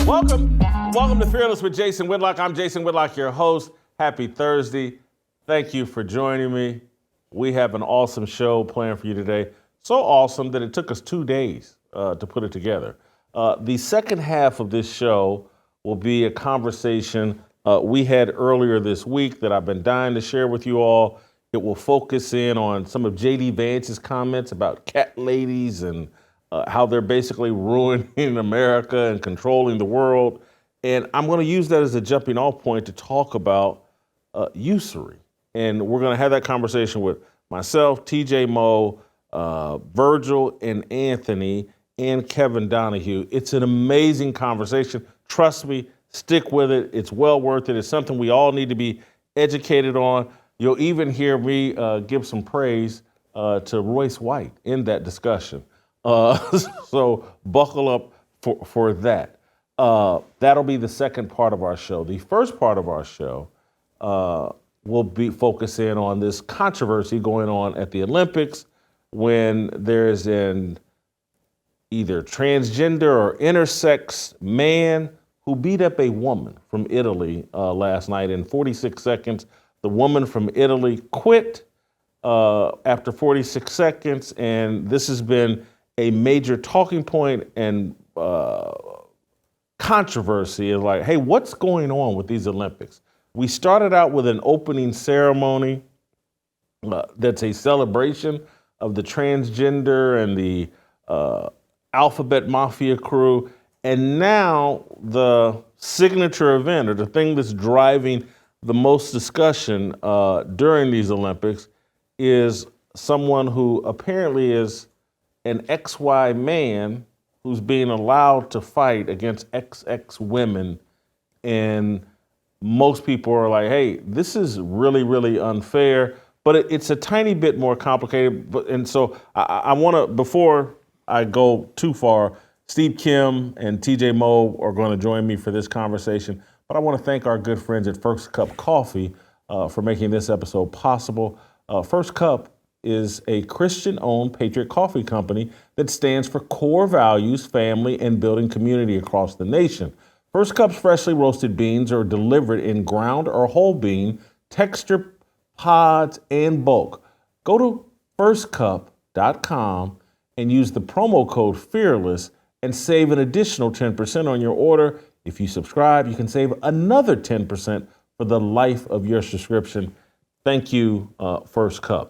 Welcome to Fearless with Jason Whitlock. I'm Jason Whitlock, your host. Happy Thursday. Thank you for joining me. We have an awesome show planned for you today. So awesome that it took us 2 days to put it together. The second half of this show will be a conversation we had earlier this week that I've been dying to share with you all. It will focus in on some of JD Vance's comments about cat ladies and how they're basically ruining America and controlling the world. And I'm going to use that as a jumping off point to talk about usury. And we're going to have that conversation with myself, TJ Moe, Virgil and Anthony, and Kevin Donahue. It's an amazing conversation. Trust me, stick with it. It's well worth it. It's something we all need to be educated on. You'll even hear me give some praise to Royce White in that discussion. So buckle up for that. That'll be the second part of our show. The first part of our show will be focusing on this controversy going on at the Olympics when there's an either transgender or intersex man who beat up a woman from Italy last night in 46 seconds. The woman from Italy quit after 46 seconds, and this has been a major talking point and controversy is like, hey, what's going on with these Olympics? We started out with an opening ceremony that's a celebration of the transgender and the alphabet mafia crew. And now the signature event, or the thing that's driving the most discussion during these Olympics, is someone who apparently is an XY man who's being allowed to fight against XX women. And most people are like, hey, this is really, really unfair. But it's a tiny bit more complicated. And so I want to, before I go too far, Steve Kim and TJ Moe are going to join me for this conversation. But I want to thank our good friends at First Cup Coffee for making this episode possible. First Cup is a Christian-owned Patriot coffee company that stands for core values, family, and building community across the nation. First Cup's freshly roasted beans are delivered in ground or whole bean, texture, pods, and bulk. Go to firstcup.com and use the promo code FEARLESS and save an additional 10% on your order. If you subscribe, you can save another 10% for the life of your subscription. Thank you, First Cup.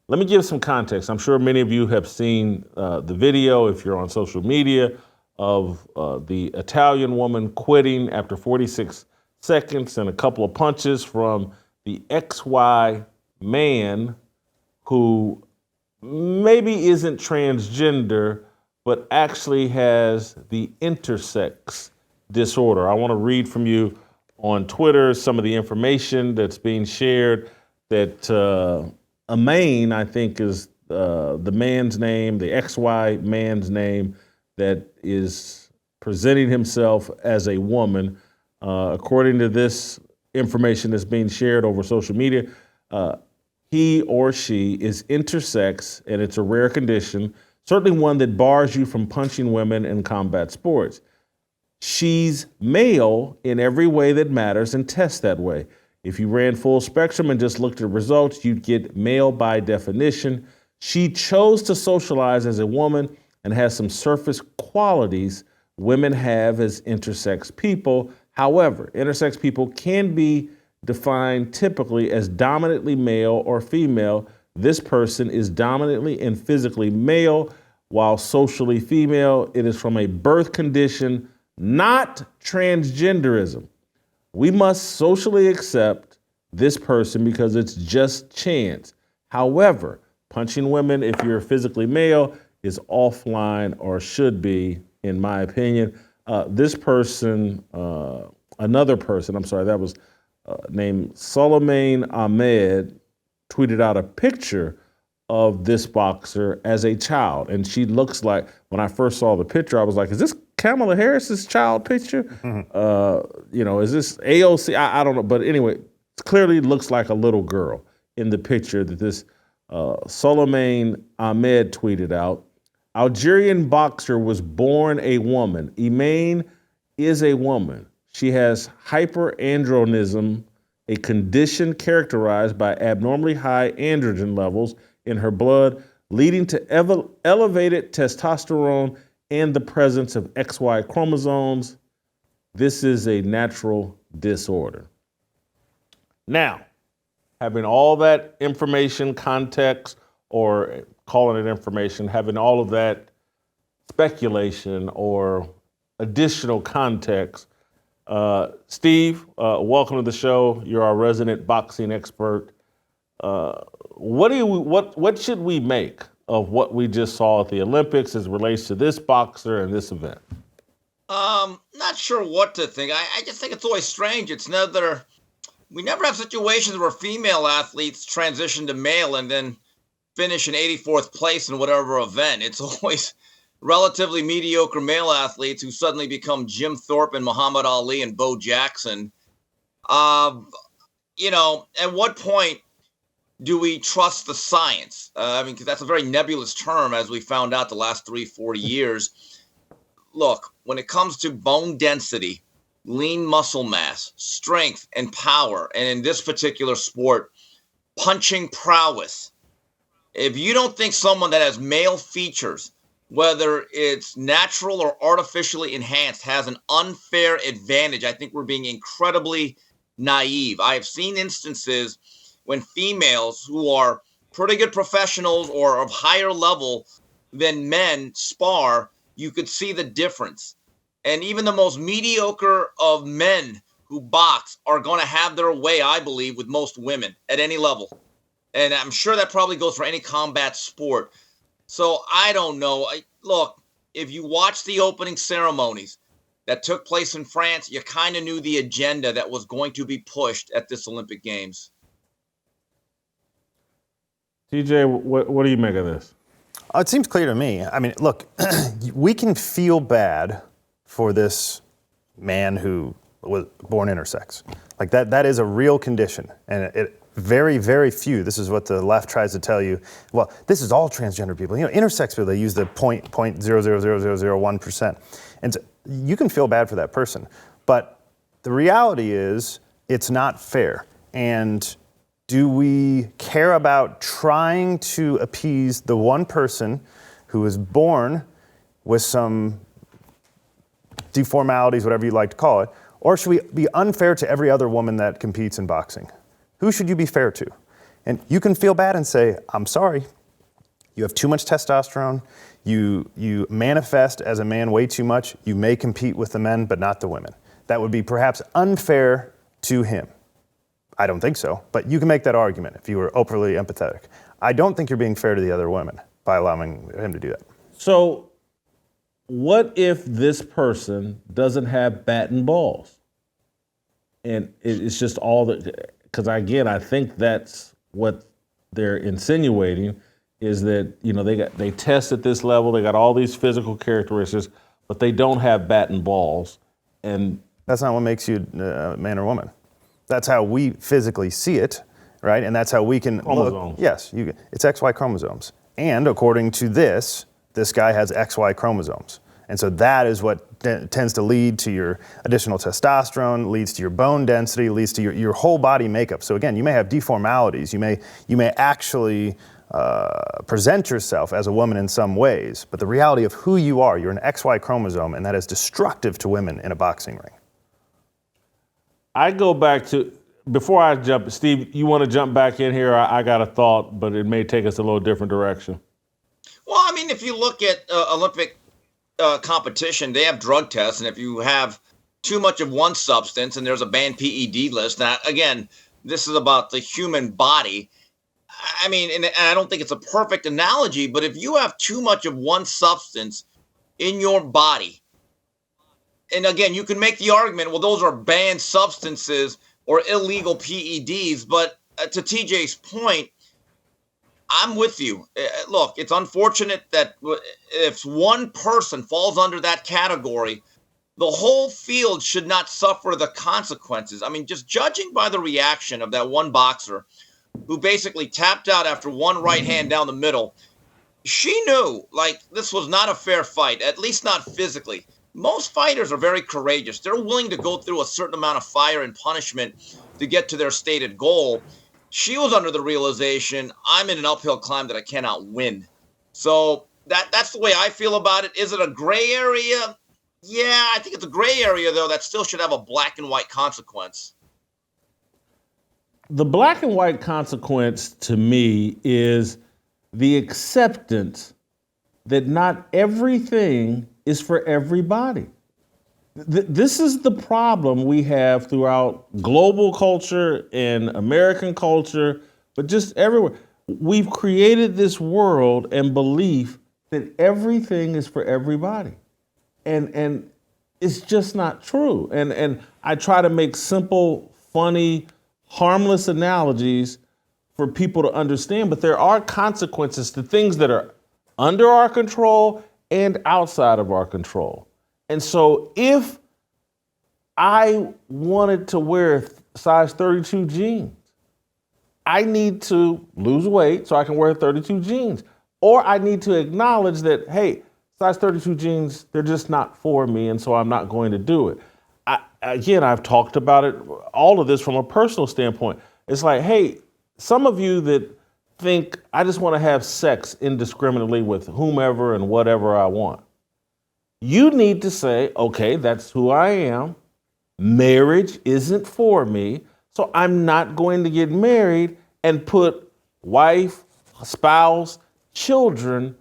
Let me give some context. I'm sure many of you have seen the video, if you're on social media, of the Italian woman quitting after 46 seconds and a couple of punches from the XY man who maybe isn't transgender, but actually has the intersex disorder. I want to read from you on Twitter some of the information that's being shared that Imane, I think, is the man's name, the XY man's name that is presenting himself as a woman. According to this information that's being shared over social media, he or she is intersex, and it's a rare condition, certainly one that bars you from punching women in combat sports. She's male in every way that matters and tests that way. If you ran full spectrum and just looked at results, you'd get male by definition. She chose to socialize as a woman and has some surface qualities women have as intersex people. However, intersex people can be defined typically as dominantly male or female. This person is dominantly and physically male, while socially female. It is from a birth condition, not transgenderism. We must socially accept this person because it's just chance. However, punching women, if you're physically male, is offline, or should be, in my opinion. This person, another person, that was named Soleimane Ahmed, tweeted out a picture of this boxer as a child. And she looks like, when I first saw the picture, I was like, is this Kamala Harris's child picture? Is this AOC? I don't know. But anyway, it clearly looks like a little girl in the picture that this Soleimane Ahmed tweeted out. Algerian boxer was born a woman. Imane is a woman. She has hyperandrogenism, a condition characterized by abnormally high androgen levels in her blood, leading to elevated testosterone and the presence of XY chromosomes. This is a natural disorder. Now, having all that information, context, or calling it information, having all of that speculation or additional context, Steve, welcome to the show. You're our resident boxing expert. What should we make of what we just saw at the Olympics as it relates to this boxer and this event? Not sure what to think. I just think it's always strange. We never have situations where female athletes transition to male and then finish in 84th place in whatever event. It's always relatively mediocre male athletes who suddenly become Jim Thorpe and Muhammad Ali and Bo Jackson. At what point do we trust the science? Because that's a very nebulous term, as we found out the last 3-4 years. Look, when it comes to bone density, lean muscle mass, strength, and power, and in this particular sport, punching prowess, if you don't think someone that has male features, whether it's natural or artificially enhanced, has an unfair advantage, I think we're being incredibly naive. I have seen instances when females who are pretty good professionals or of higher level than men spar, you could see the difference. And even the most mediocre of men who box are going to have their way, I believe, with most women at any level. And I'm sure that probably goes for any combat sport. So I don't know. Look, if you watch the opening ceremonies that took place in France, you kind of knew the agenda that was going to be pushed at this Olympic Games. TJ, what do you make of this? It seems clear to me. I mean, look, we can feel bad for this man who was born intersex. Like that is a real condition. And it very, very few, this is what the left tries to tell you, well, this is all transgender people. Intersex people, they use the 0.00001%. And so you can feel bad for that person. But the reality is it's not fair. And do we care about trying to appease the one person who was born with some deformalities, whatever you like to call it, or should we be unfair to every other woman that competes in boxing? Who should you be fair to? And you can feel bad and say, I'm sorry, you have too much testosterone, you manifest as a man way too much, you may compete with the men but not the women. That would be perhaps unfair to him. I don't think so, but you can make that argument if you were overly empathetic. I don't think you're being fair to the other women by allowing him to do that. So what if this person doesn't have bat and balls? And it's just all that, because again, I think that's what they're insinuating is that, they test at this level, they got all these physical characteristics, but they don't have bat and balls. And that's not what makes you a man or woman. That's how we physically see it, right? And that's how we can chromosomes. Look. Yes, it's XY chromosomes. And according to this guy has XY chromosomes. And so that is what tends to lead to your additional testosterone, leads to your bone density, leads to your whole body makeup. So again, you may have deformalities. You may actually present yourself as a woman in some ways. But the reality of who you are, you're an XY chromosome, and that is destructive to women in a boxing ring. I go back to, before I jump, Steve, you want to jump back in here? I got a thought, but it may take us a little different direction. Well, if you look at Olympic competition, they have drug tests, and if you have too much of one substance, and there's a banned PED list. Now, again, this is about the human body. And I don't think it's a perfect analogy, but if you have too much of one substance in your body, and again, you can make the argument, well, those are banned substances or illegal PEDs. But to TJ's point, I'm with you. Look, it's unfortunate that if one person falls under that category, the whole field should not suffer the consequences. Just judging by the reaction of that one boxer who basically tapped out after one right hand down the middle, She knew, like, this was not a fair fight, at least not physically. Most fighters are very courageous. They're willing to go through a certain amount of fire and punishment to get to their stated goal. She was under the realization, I'm in an uphill climb that I cannot win. So that's the way I feel about it. Is it a gray area? Yeah, I think it's a gray area, though, that still should have a black and white consequence. The black and white consequence to me is the acceptance that not everything is for everybody. This is the problem we have throughout global culture and American culture, but just everywhere. We've created this world and belief that everything is for everybody. And it's just not true. And I try to make simple, funny, harmless analogies for people to understand, but there are consequences to things that are under our control and outside of our control. And so if I wanted to wear size 32 jeans, I need to lose weight so I can wear 32 jeans. Or I need to acknowledge that, hey, size 32 jeans, they're just not for me, and so I'm not going to do it. I've talked about it, all of this from a personal standpoint. It's like, hey, some of you that think I just want to have sex indiscriminately with whomever and whatever I want. You need to say, okay, that's who I am. Marriage isn't for me, so I'm not going to get married and put wife, spouse, children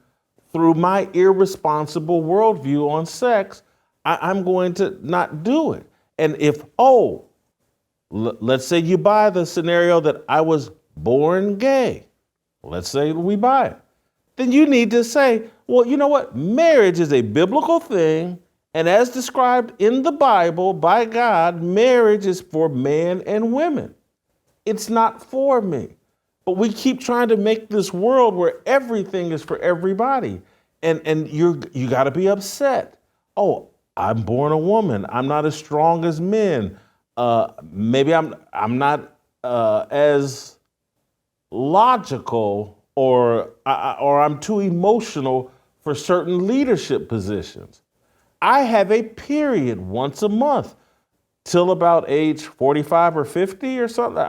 through my irresponsible worldview on sex. I'm going to not do it. And if, let's say you buy the scenario that I was born gay. Let's say we buy it. Then you need to say, well, you know what? Marriage is a biblical thing. And as described in the Bible by God, marriage is for men and women. It's not for me. But we keep trying to make this world where everything is for everybody. And you got to be upset. Oh, I'm born a woman. I'm not as strong as men. Maybe I'm not as logical or I'm too emotional for certain leadership positions. I have a period once a month till about age 45 or 50 or something,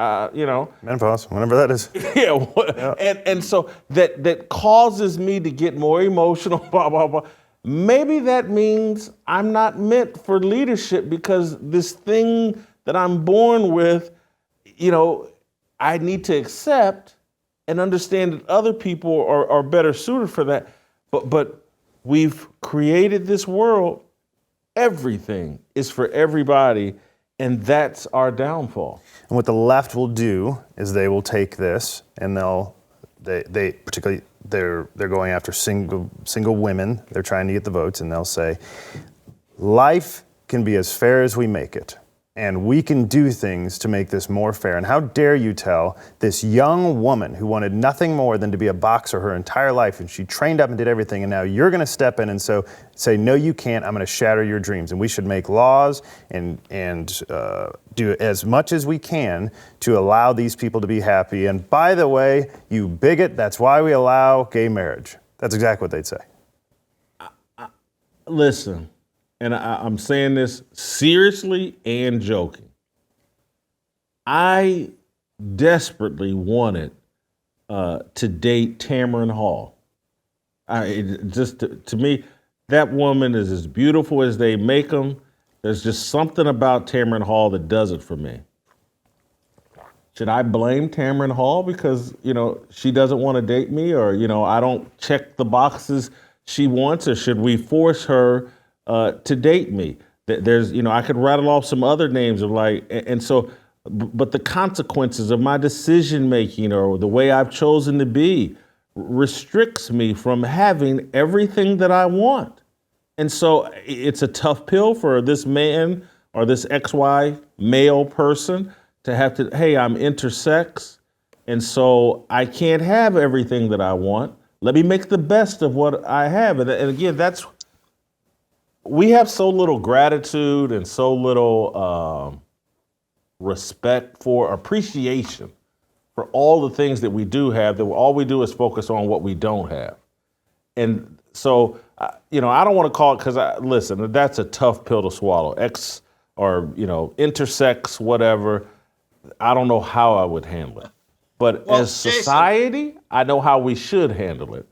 Menopause, whenever that is. Yeah, and so that causes me to get more emotional, blah, blah, blah. Maybe that means I'm not meant for leadership because this thing that I'm born with, I need to accept and understand that other people are better suited for that. But we've created this world. Everything is for everybody, and that's our downfall. And what the left will do is they will take this and they particularly they're going after single women. They're trying to get the votes, and they'll say, life can be as fair as we make it. And we can do things to make this more fair. And how dare you tell this young woman who wanted nothing more than to be a boxer her entire life, and she trained up and did everything, and now you're going to step in and say, no, you can't. I'm going to shatter your dreams. And we should make laws and do as much as we can to allow these people to be happy. And by the way, you bigot, that's why we allow gay marriage. That's exactly what they'd say. Listen. And I'm saying this seriously and joking. I desperately wanted to date Tamron Hall. To me, that woman is as beautiful as they make them. There's just something about Tamron Hall that does it for me. Should I blame Tamron Hall because, she doesn't want to date me, or, I don't check the boxes she wants, or should we force her to date me? There's, I could rattle off some other names of but the consequences of my decision making or the way I've chosen to be restricts me from having everything that I want. And so it's a tough pill for this man or this XY male person to have to, hey, I'm intersex, and so I can't have everything that I want. Let me make the best of what I have. And again, we have so little gratitude and so little respect for appreciation for all the things that we do have, that all we do is focus on what we don't have. And so, I don't want to call it, because listen, that's a tough pill to swallow. Or intersex, whatever. I don't know how I would handle it. But as society, I know how we should handle it.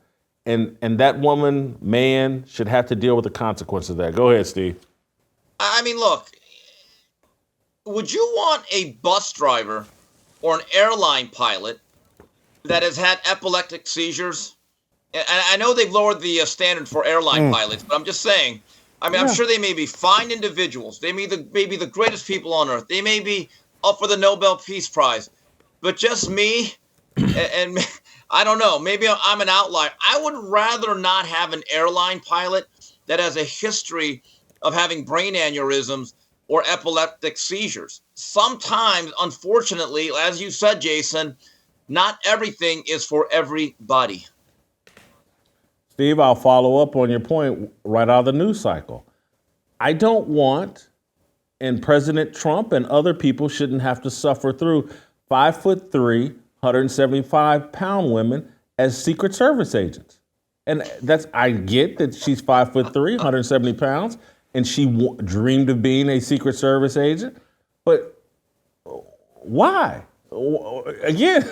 And that woman, man, should have to deal with the consequences of that. Go ahead, Steve. I mean, look, would you want a bus driver or an airline pilot that has had epileptic seizures? And I know they've lowered the standard for airline pilots, but I'm just saying, I'm sure they may be fine individuals. They may be the greatest people on earth. They may be up for the Nobel Peace Prize. But just me, and I don't know, maybe I'm an outlier. I would rather not have an airline pilot that has a history of having brain aneurysms or epileptic seizures. Sometimes, unfortunately, as you said, Jason, not everything is for everybody. Steve, I'll follow up on your point right out of the news cycle. I don't want, and President Trump and other people shouldn't have to suffer through 5'3", 175-pound women as Secret Service agents. And I get that she's 5'3", 170 pounds, and she dreamed of being a Secret Service agent. But why? Again,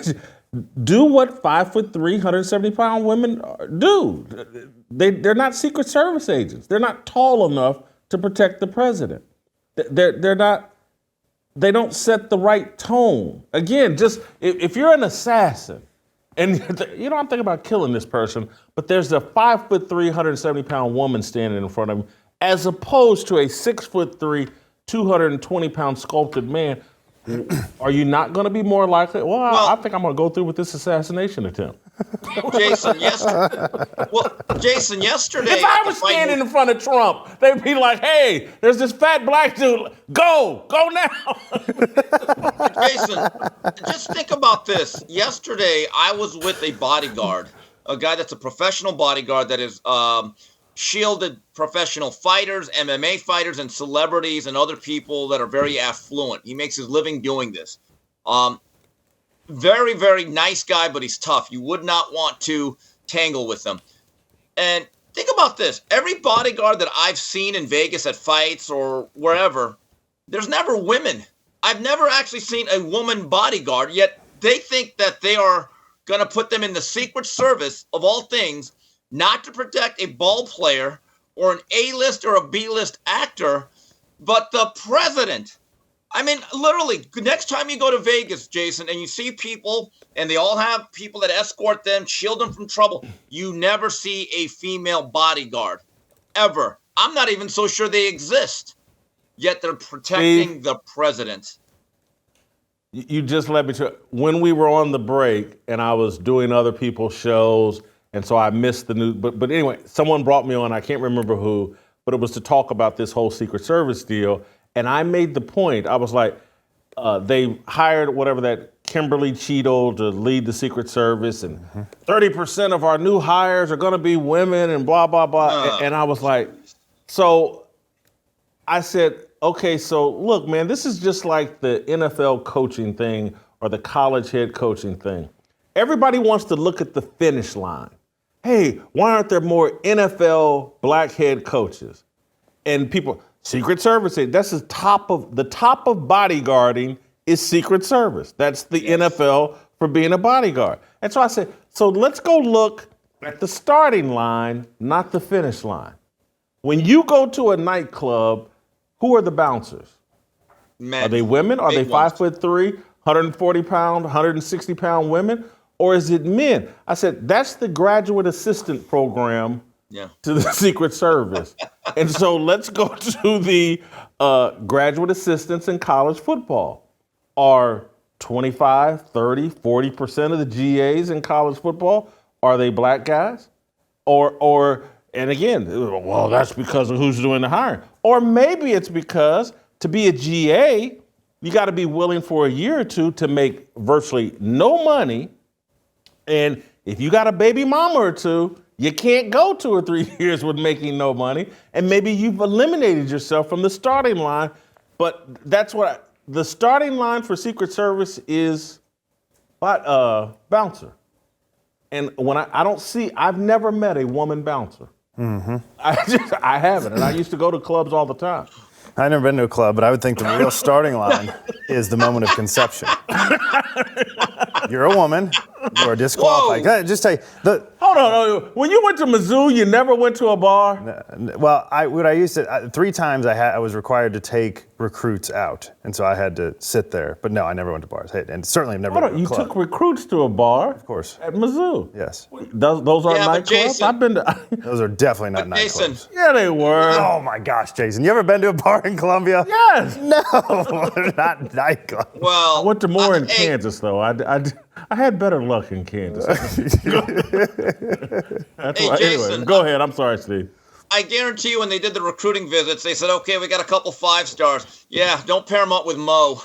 do what 5'3", 170-pound women do. They're not Secret Service agents. They're not tall enough to protect the president. They're not. They don't set the right tone. Again, just if you're an assassin, and I'm thinking about killing this person, but there's a 5'3", 170-pound woman standing in front of him, as opposed to a 6'3", 220-pound sculpted man. Are you not going to be more likely? Well, I think I'm going to go through with this assassination attempt. Jason, yesterday. If I was standing in front of Trump, they'd be like, "Hey, there's this fat black dude. Go now." Jason, just think about this. Yesterday, I was with a bodyguard, a guy that's a professional bodyguard that is shielded professional fighters, MMA fighters, and celebrities and other people that are very affluent. He makes his living doing this. Very, very nice guy, but he's tough. You would not want to tangle with him. And think about this. Every bodyguard that I've seen in Vegas at fights or wherever, there's never women. I've never actually seen a woman bodyguard, yet they think that they are going to put them in the Secret Service, of all things, not to protect a ball player or an A-list or a B-list actor, but the president. I mean, literally, next time you go to Vegas, Jason, and you see people, and they all have people that escort them, shield them from trouble, you never see a female bodyguard, ever. I'm not even so sure they exist, yet they're protecting the president. You just let me tell. When we were on the break, and I was doing other people's shows, and so I missed the news. But anyway, someone brought me on, I can't remember who, but it was to talk about this whole Secret Service deal. And I made the point, I was like, they hired that Kimberly Cheadle to lead the Secret Service, and 30% of our new hires are going to be women, and blah, blah, blah. And I was like, so I said, okay, so look, man, this is just like the NFL coaching thing or the college head coaching thing. Everybody wants to look at the finish line. Hey, why aren't there more NFL black head coaches? And people, Secret Service, that's the top of bodyguarding is Secret Service. That's the NFL for being a bodyguard. And so I said, so let's go look at the starting line, not the finish line. When you go to a nightclub, who are the bouncers? Men. Are they women? Are they 5'3", 140-pound, 160-pound women? Or is it men? I said, that's the graduate assistant program to the Secret Service. And so let's go to the graduate assistants in college football. Are 25, 30, 40% of the GAs in college football, are they black guys? Or and again, well, that's because of who's doing the hiring. Or maybe it's because to be a GA, you got to be willing for a year or two to make virtually no money. And if you got a baby mama or two, you can't go 2 or 3 years with making no money. And maybe you've eliminated yourself from the starting line. But that's what the starting line for Secret Service is bouncer. And when I've never met a woman bouncer. Mm-hmm. I haven't, and I used to go to clubs all the time. I've never been to a club, but I would think the real starting line is the moment of conception. You're a woman. You are disqualified. Whoa. Just tell you, Hold on. When you went to Mizzou, you never went to a bar? well, I used to, 3 times I was required to take recruits out, and so I had to sit there. But no, I never went to bars, and certainly I've never been to a You club. took recruits to a bar? Of course. At Mizzou? Yes. Those are nightclubs? Jason- I've been to... Those are definitely not Jason, nightclubs. Yeah, they were. Oh my gosh, Jason, you ever been to a bar in Columbia? Yes. No, not nightclubs. well, I went to more in hey, Kansas, though. I had better luck in Kansas. That's Hey, why. Jason, Anyway, go ahead. I'm sorry, Steve. I guarantee you when they did the recruiting visits, they said, okay, we got a couple 5-stars. Yeah, don't pair them up with Mo.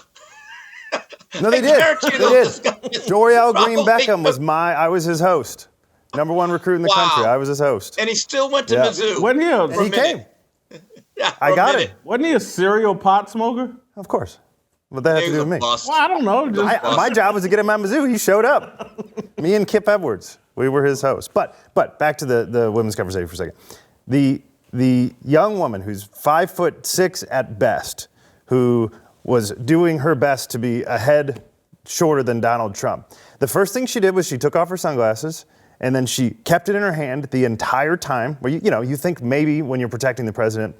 No, they I did. guarantee They those did. discussions Dorial Green probably Beckham I was his host. Number 1 recruit in the Wow. country. I was his host. And he still went to Yeah. Mizzou. Wasn't he And he came. Yeah, for I a got minute. it. wasn't he a serial pot smoker? Of course. What that have He to do was with a me? bust. Well, I don't know. Just, My job was to get him at Mizzou. He showed up. Me and Kip Edwards. We were his hosts. But back to the women's conversation for a second. The young woman who's 5'6" at best, who was doing her best to be a head shorter than Donald Trump. The first thing she did was she took off her sunglasses and then she kept it in her hand the entire time. Where you think maybe when you're protecting the president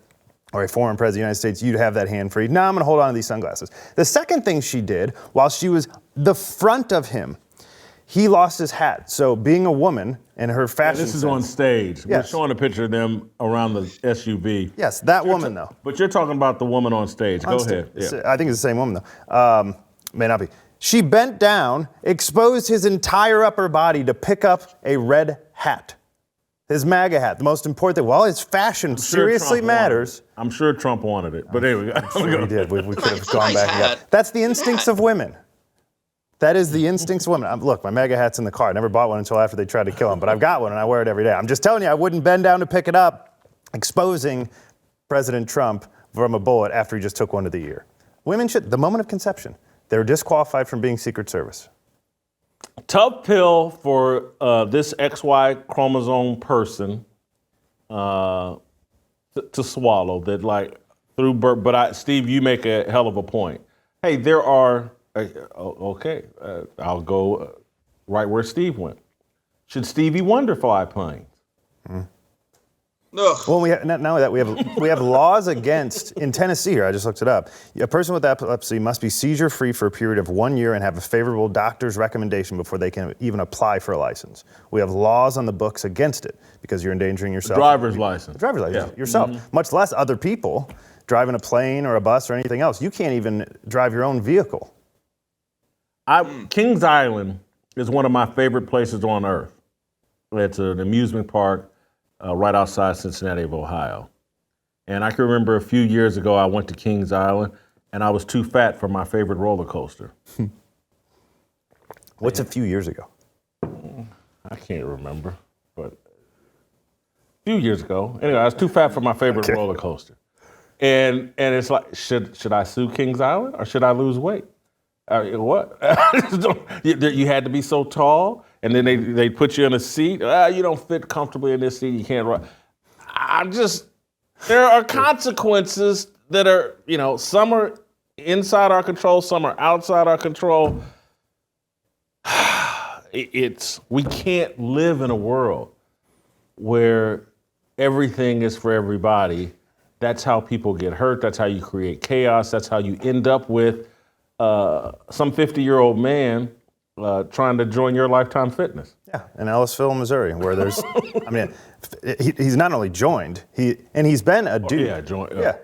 or a foreign president of the United States, you'd have that hand free. No, I'm gonna hold on to these sunglasses. The second thing she did, while she was the front of him, he lost his hat. So being a woman and her fashion this is sense- on stage. Yes. We're showing a picture of them around the SUV. Yes, that woman though. But you're talking about the woman on stage. Go ahead. It's- Yeah. I think it's the same woman though. May not be. She bent down, exposed his entire upper body to pick up a red hat. His MAGA hat, the most important thing. Well, his fashion seriously Trump wanted matters. it. I'm sure Trump wanted it. But anyway. Sure he did. We could have It's a gone nice back and got. hat. That's the instincts of women. That is the instincts of women. Look, my MAGA hat's in the car. I never bought one until after they tried to kill him, but I've got one and I wear it every day. I'm just telling you, I wouldn't bend down to pick it up, exposing President Trump from a bullet after he just took one to the ear. Women should, the moment of conception, they're disqualified from being Secret Service. Tough pill for this XY chromosome person to swallow. That like through birth. But Steve, you make a hell of a point. Hey, there are. I'll go right where Steve went. Should Stevie Wonder fly planes? Ugh. Well, not only that, we have laws against, in Tennessee here, I just looked it up, a person with epilepsy must be seizure-free for a period of 1 year and have a favorable doctor's recommendation before they can even apply for a license. We have laws on the books against it because you're endangering yourself. Driver's license. Driver's license, Yeah. yourself, much less other people driving a plane or a bus or anything else. You can't even drive your own vehicle. Kings Island is one of my favorite places on earth. It's an amusement park right outside Cincinnati of Ohio. And I can remember a few years ago, I went to Kings Island and I was too fat for my favorite roller coaster. What's a few years ago? I can't remember, but a few years ago. Anyway, I was too fat for my favorite roller coaster. And it's like, should I sue Kings Island or should I lose weight? What? You had to be so tall, and then they put you in a seat. You don't fit comfortably in this seat. You can't run. There are consequences that are, some are inside our control, some are outside our control. We can't live in a world where everything is for everybody. That's how people get hurt. That's how you create chaos. That's how you end up with some 50-year-old man trying to join your Lifetime Fitness. Yeah, in Ellisville, Missouri, where there's, he's not only joined, he's been a dude.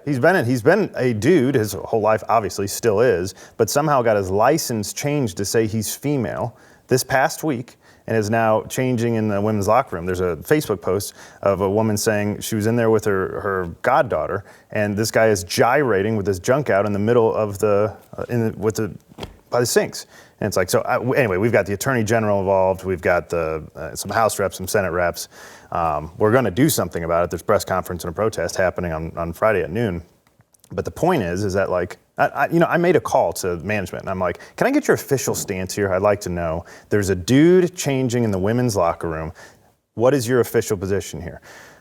He's been a dude his whole life, obviously still is, but somehow got his license changed to say he's female this past week, and is now changing in the women's locker room. There's a Facebook post of a woman saying she was in there with her goddaughter, and this guy is gyrating with his junk out in the middle of by the sinks. And it's like, so anyway, we've got the Attorney General involved. We've got some House reps, some Senate reps. We're going to do something about it. There's a press conference and a protest happening on Friday at noon. But the point is that I made a call to management, and I'm like, can I get your official stance here? I'd like to know. There's a dude changing in the women's locker room. What is your official position here?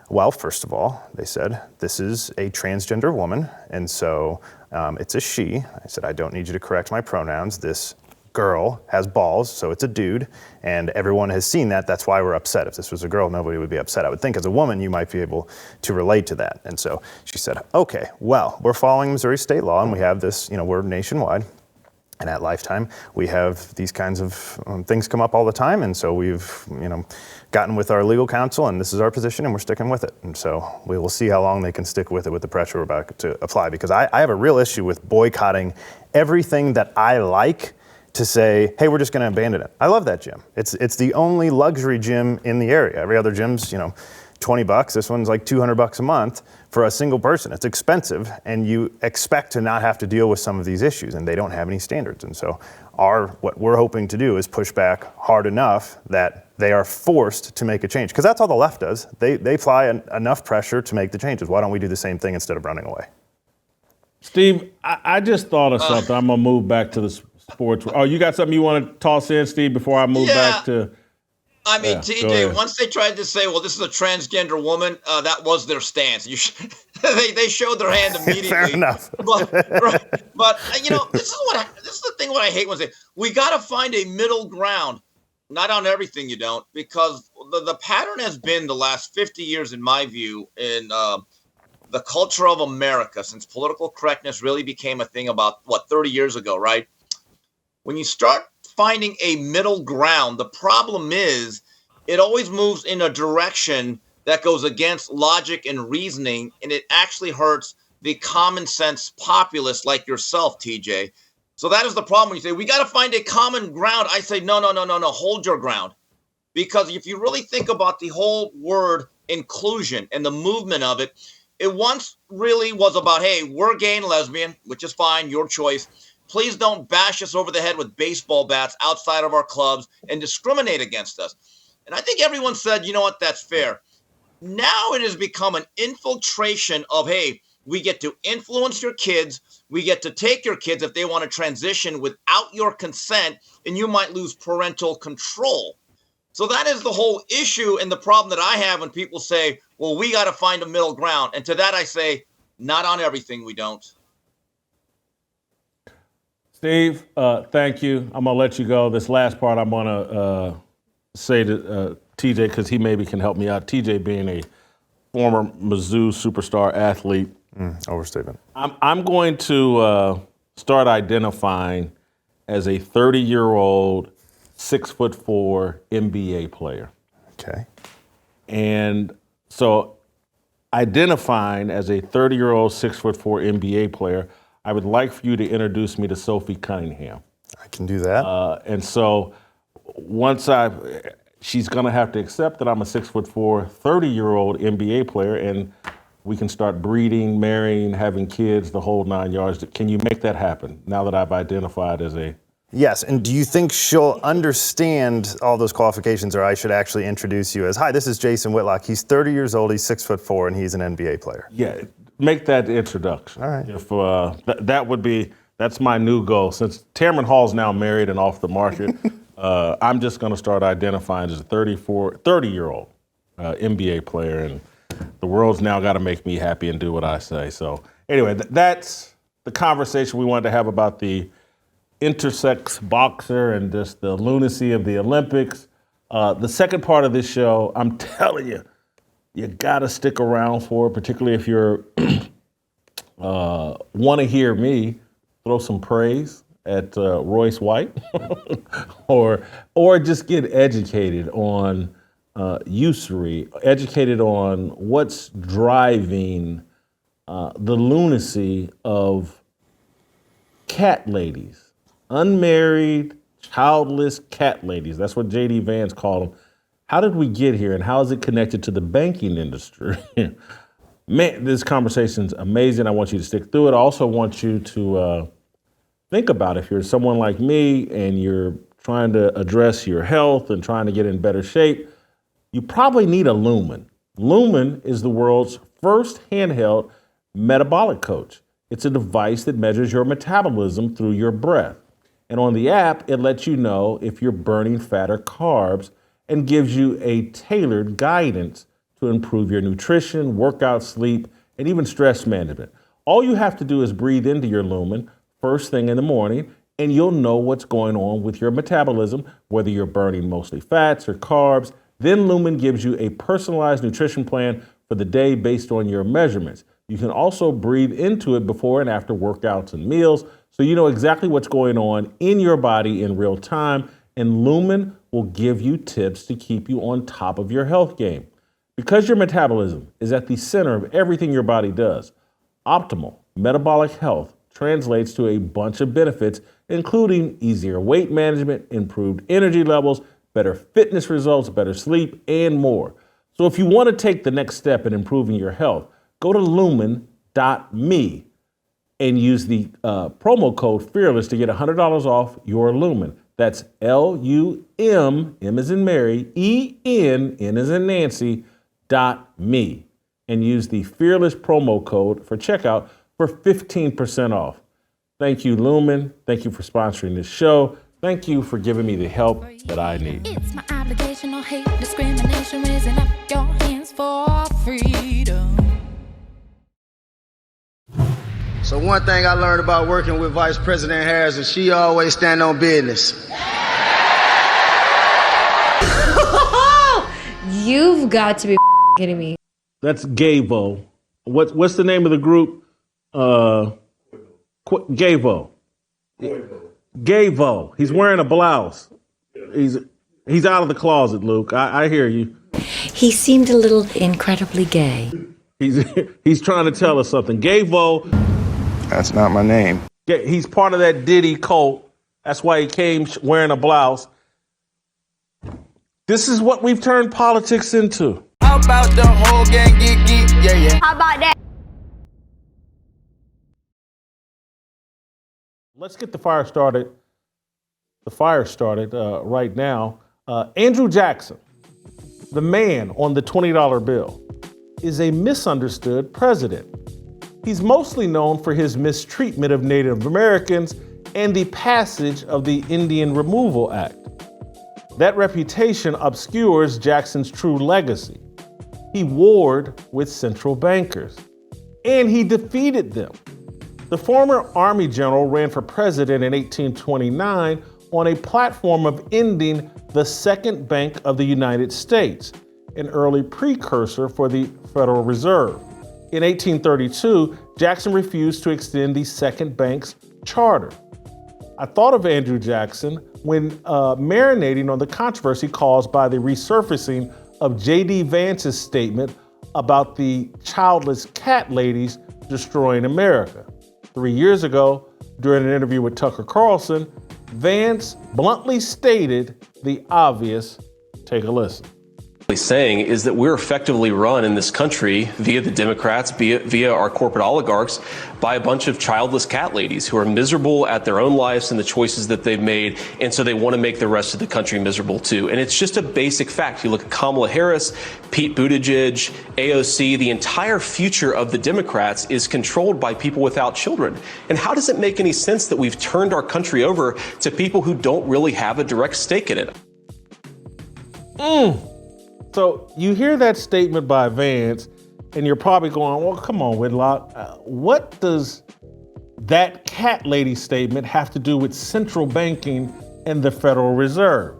Well, first of all, they said, this is a transgender woman, and so it's a she. I said, I don't need you to correct my pronouns. This girl has balls, so it's a dude, and everyone has seen that. That's why we're upset. If this was a girl, nobody would be upset. I would think as a woman, you might be able to relate to that. And so she said, okay, well, we're following Missouri state law, and we have this, we're nationwide. And at Lifetime, we have these kinds of things come up all the time, and so we've, gotten with our legal counsel, and this is our position, and we're sticking with it. And so we will see how long they can stick with it with the pressure we're about to apply, because I have a real issue with boycotting everything that I like to say, hey, we're just going to abandon it. I love that gym. It's the only luxury gym in the area. Every other gym's, $20. This one's like $200 a month for a single person. It's expensive, and you expect to not have to deal with some of these issues, and they don't have any standards. And so what we're hoping to do is push back hard enough that they are forced to make a change, because that's all the left does. They apply enough pressure to make the changes. Why don't we do the same thing instead of running away? Steve, I just thought of something. I'm going to move back to the sports. Oh, you got something you want to toss in, Steve, before I move back to... TJ, once they tried to say, well, this is a transgender woman, that was their stance. They showed their hand immediately. Fair enough. But this is the thing what I hate when they say, we got to find a middle ground. Not on everything you don't, because the pattern has been the last 50 years, in my view, in the culture of America, since political correctness really became a thing about, 30 years ago, right? When you start finding a middle ground, the problem is it always moves in a direction that goes against logic and reasoning, and it actually hurts the common sense populace like yourself, TJ. So that is the problem when you say, we got to find a common ground. I say, no, hold your ground. Because if you really think about the whole word inclusion and the movement of it, it once really was about, hey, we're gay and lesbian, which is fine, your choice. Please don't bash us over the head with baseball bats outside of our clubs and discriminate against us. And I think everyone said, you know what, that's fair. Now it has become an infiltration of, hey, we get to influence your kids. We get to take your kids if they want to transition without your consent, and you might lose parental control. So that is the whole issue and the problem that I have when people say, well, we got to find a middle ground. And to that I say, not on everything we don't. Steve, thank you. I'm going to let you go. This last part I'm going to say to TJ, because he maybe can help me out. TJ being a former Mizzou superstar athlete. Overstatement. I'm going to start identifying as a 30-year-old, 6'4" NBA player. Okay. And so identifying as a 30-year-old, 6'4" NBA player, I would like for you to introduce me to Sophie Cunningham. I can do that. And so she's going to have to accept that I'm a 6'4", 30-year-old NBA player, and we can start breeding, marrying, having kids, the whole 9 yards. Can you make that happen now that I've identified as a... Yes, and do you think she'll understand all those qualifications, or I should actually introduce you as, hi, this is Jason Whitlock. He's 30 years old, he's 6'4", and he's an NBA player. Yeah, make that introduction. All right. If that's my new goal. Since Tamron Hall's now married and off the market, I'm just going to start identifying as a 30-year-old NBA player, and the world's now got to make me happy and do what I say. So anyway, that's the conversation we wanted to have about the intersex boxer and just the lunacy of the Olympics. The second part of this show, I'm telling you, you got to stick around for, particularly if you're want to hear me throw some praise at Royce White or just get educated on usury, educated on what's driving the lunacy of cat ladies. Unmarried, childless cat ladies. That's what JD Vance called them. How did we get here, and how is it connected to the banking industry? Man, this conversation's amazing. I want you to stick through it. I also want you to think about if you're someone like me and you're trying to address your health and trying to get in better shape, you probably need a Lumen. Lumen is the world's first handheld metabolic coach. It's a device that measures your metabolism through your breath. And on the app, it lets you know if you're burning fat or carbs and gives you a tailored guidance to improve your nutrition, workout, sleep, and even stress management. All you have to do is breathe into your Lumen first thing in the morning, and you'll know what's going on with your metabolism, whether you're burning mostly fats or carbs. Then Lumen gives you a personalized nutrition plan for the day based on your measurements. You can also breathe into it before and after workouts and meals, so you know exactly what's going on in your body in real time, and Lumen will give you tips to keep you on top of your health game. Because your metabolism is at the center of everything your body does, optimal metabolic health translates to a bunch of benefits, including easier weight management, improved energy levels, better fitness results, better sleep, and more. So if you want to take the next step in improving your health, go to lumen.me and use the promo code FEARLESS to get $100 off your Lumen. That's LUM, M as in Mary, EN, N as in Nancy, .me. And use the FEARLESS promo code for checkout for 15% off. Thank you, Lumen. Thank you for sponsoring this show. Thank you for giving me the help that I need. It's my obligation, no hate, discrimination, raising up your hands for freedom. So one thing I learned about working with Vice President Harris is she always stand on business. You've got to be kidding me. That's Gavo. What's the name of the group? Gavo. Gavo. He's wearing a blouse. He's out of the closet, Luke. I hear you. He seemed a little incredibly gay. He's trying to tell us something. Gavo. That's not my name. He's part of that Diddy cult. That's why he came wearing a blouse. This is what we've turned politics into. How about the whole gang geek? Yeah. How about that? Let's get the fire started. Right now. Andrew Jackson, the man on the $20 bill, is a misunderstood president. He's mostly known for his mistreatment of Native Americans and the passage of the Indian Removal Act. That reputation obscures Jackson's true legacy. He warred with central bankers, and he defeated them. The former Army general ran for president in 1829 on a platform of ending the Second Bank of the United States, an early precursor for the Federal Reserve. In 1832, Jackson refused to extend the Second Bank's charter. I thought of Andrew Jackson when marinating on the controversy caused by the resurfacing of JD Vance's statement about the childless cat ladies destroying America. 3 years ago, during an interview with Tucker Carlson, Vance bluntly stated the obvious. Take a listen. Saying is that we're effectively run in this country via the Democrats, via our corporate oligarchs, by a bunch of childless cat ladies who are miserable at their own lives and the choices that they've made, and so they want to make the rest of the country miserable too. And it's just a basic fact. You look at Kamala Harris, Pete Buttigieg, AOC, the entire future of the Democrats is controlled by people without children. And how does it make any sense that we've turned our country over to people who don't really have a direct stake in it? So you hear that statement by Vance, and you're probably going, well, come on, Whitlock. What does that cat lady statement have to do with central banking and the Federal Reserve?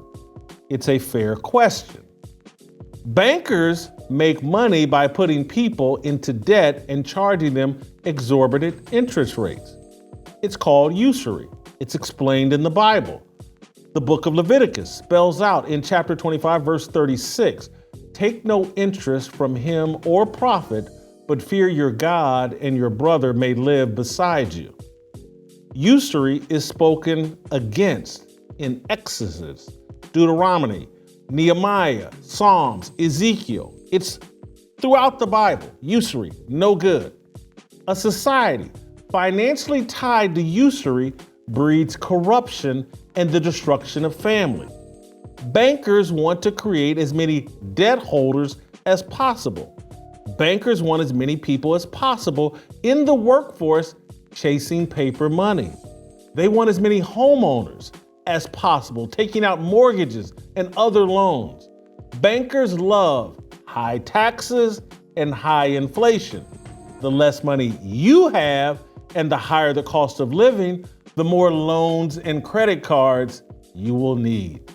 It's a fair question. Bankers make money by putting people into debt and charging them exorbitant interest rates. It's called usury. It's explained in the Bible. The book of Leviticus spells out in chapter 25, verse 36, take no interest from him or profit, but fear your God, and your brother may live beside you. Usury is spoken against in Exodus, Deuteronomy, Nehemiah, Psalms, Ezekiel. It's throughout the Bible. Usury, no good. A society financially tied to usury breeds corruption and the destruction of family. Bankers want to create as many debt holders as possible. Bankers want as many people as possible in the workforce chasing paper money. They want as many homeowners as possible, taking out mortgages and other loans. Bankers love high taxes and high inflation. The less money you have and the higher the cost of living, the more loans and credit cards you will need.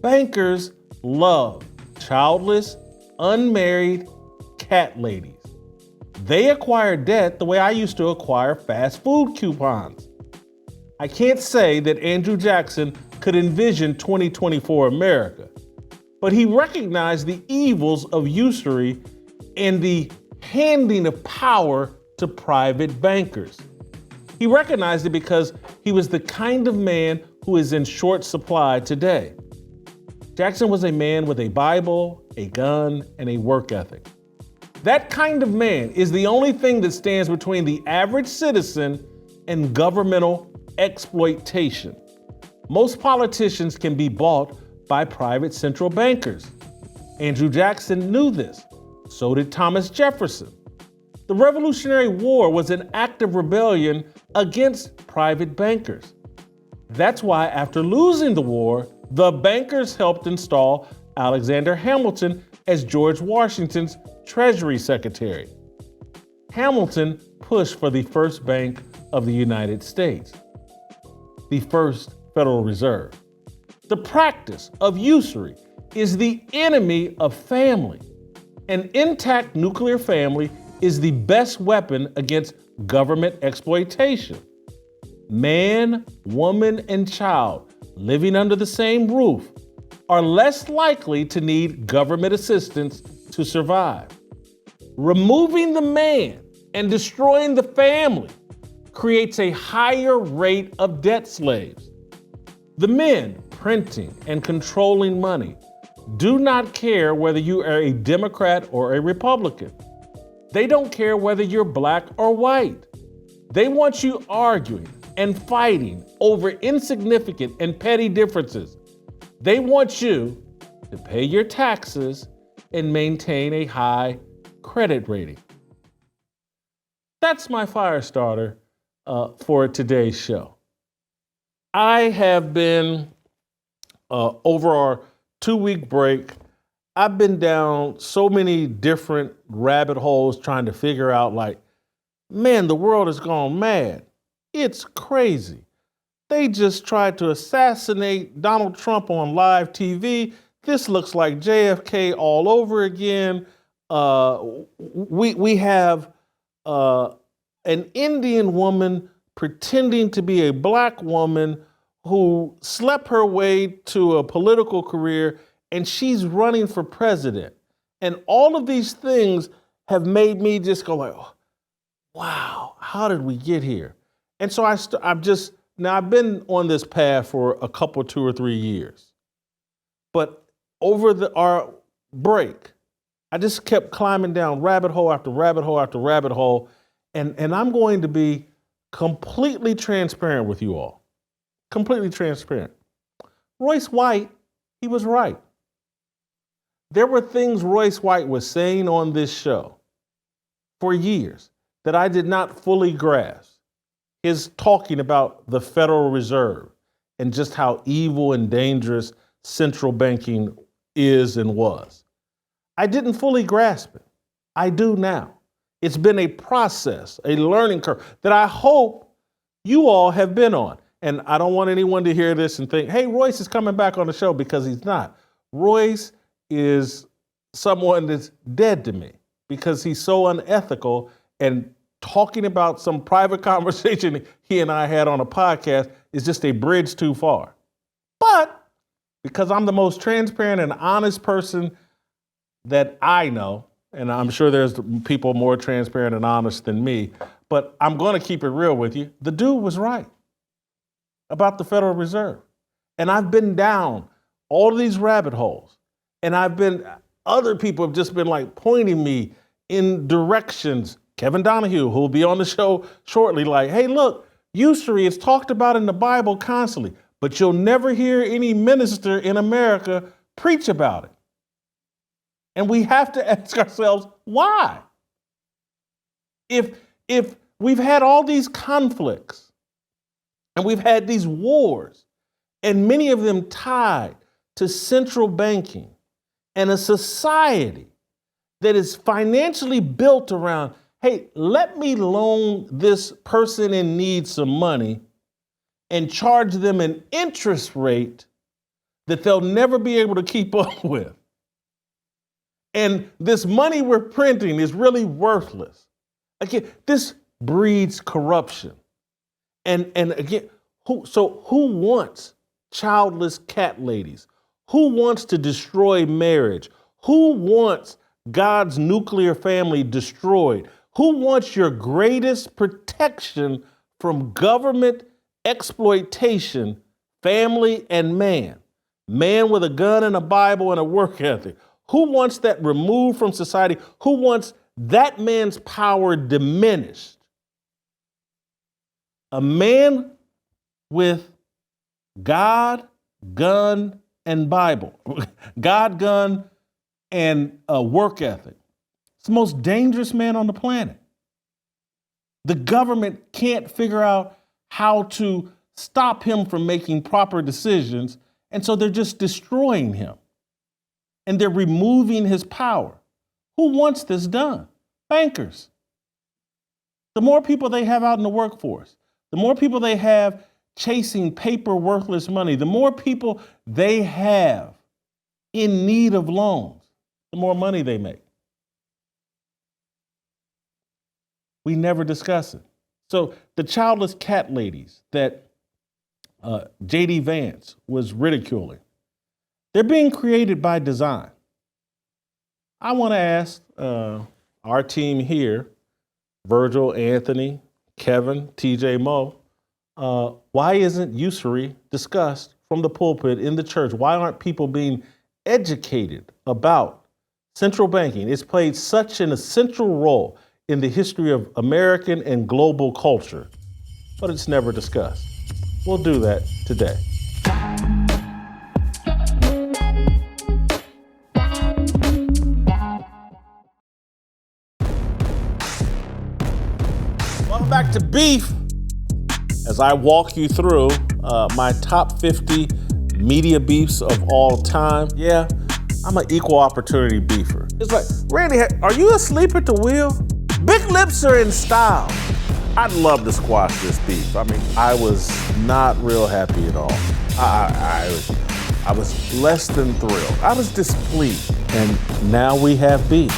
Bankers love childless, unmarried cat ladies. They acquire debt the way I used to acquire fast food coupons. I can't say that Andrew Jackson could envision 2024 America, but he recognized the evils of usury and the handing of power to private bankers. He recognized it because he was the kind of man who is in short supply today. Jackson was a man with a Bible, a gun, and a work ethic. That kind of man is the only thing that stands between the average citizen and governmental exploitation. Most politicians can be bought by private central bankers. Andrew Jackson knew this. So did Thomas Jefferson. The Revolutionary War was an act of rebellion against private bankers. That's why after losing the war, the bankers helped install Alexander Hamilton as George Washington's Treasury Secretary. Hamilton pushed for the first bank of the United States, the first Federal Reserve. The practice of usury is the enemy of family. An intact nuclear family is the best weapon against government exploitation. Man, woman, and child living under the same roof are less likely to need government assistance to survive. Removing the man and destroying the family creates a higher rate of debt slaves. The men printing and controlling money do not care whether you are a Democrat or a Republican. They don't care whether you're black or white. They want you arguing and fighting over insignificant and petty differences. They want you to pay your taxes and maintain a high credit rating. That's my fire starter for today's show. I have been, over our 2-week break, I've been down so many different rabbit holes trying to figure out, like, man, the world has gone mad. It's crazy. They just tried to assassinate Donald Trump on live TV. This looks like JFK all over again. We have an Indian woman pretending to be a black woman who slept her way to a political career, and she's running for president. And all of these things have made me just go like, oh, wow, how did we get here? And so I've been on this path for a couple, 2 or 3 years. But over our break, I just kept climbing down rabbit hole after rabbit hole after rabbit hole. And I'm going to be completely transparent with you all. Completely transparent. Royce White, he was right. There were things Royce White was saying on this show for years that I did not fully grasp. His talking about the Federal Reserve and just how evil and dangerous central banking is and was. I didn't fully grasp it. I do now. It's been a process, a learning curve that I hope you all have been on. And I don't want anyone to hear this and think, hey, Royce is coming back on the show, because he's not. Royce is someone that's dead to me because he's so unethical, and talking about some private conversation he and I had on a podcast is just a bridge too far. But because I'm the most transparent and honest person that I know, and I'm sure there's people more transparent and honest than me, but I'm going to keep it real with you. The dude was right about the Federal Reserve. And I've been down all of these rabbit holes. And other people have just been like pointing me in directions. Kevin Donahue, who will be on the show shortly, like, hey, look, usury is talked about in the Bible constantly, but you'll never hear any minister in America preach about it. And we have to ask ourselves, why? If we've had all these conflicts and we've had these wars, and many of them tied to central banking and a society that is financially built around, hey, let me loan this person in need some money and charge them an interest rate that they'll never be able to keep up with. And this money we're printing is really worthless. Again, this breeds corruption. And again, who wants childless cat ladies? Who wants to destroy marriage? Who wants God's nuclear family destroyed? Who wants your greatest protection from government exploitation, family and man? Man with a gun and a Bible and a work ethic. Who wants that removed from society? Who wants that man's power diminished? A man with God, gun, and Bible. God, gun, and a work ethic. It's the most dangerous man on the planet. The government can't figure out how to stop him from making proper decisions, and so they're just destroying him. And they're removing his power. Who wants this done? Bankers. The more people they have out in the workforce, the more people they have chasing paper worthless money, the more people they have in need of loans, the more money they make. We never discuss it. So the childless cat ladies that JD Vance was ridiculing, they're being created by design. I want to ask our team here, Virgil, Anthony, Kevin, TJ, Mo, why isn't usury discussed from the pulpit in the church? Why aren't people being educated about central banking? It's played such an essential role in the history of American and global culture, but it's never discussed. We'll do that today. Welcome back to Beef, as I walk you through my top 50 media beefs of all time. Yeah, I'm an equal opportunity beefer. It's like, Randy, are you asleep at the wheel? Big lips are in style. I'd love to squash this beef. I mean, I was not real happy at all. I was less than thrilled. I was displeased. And now we have beef.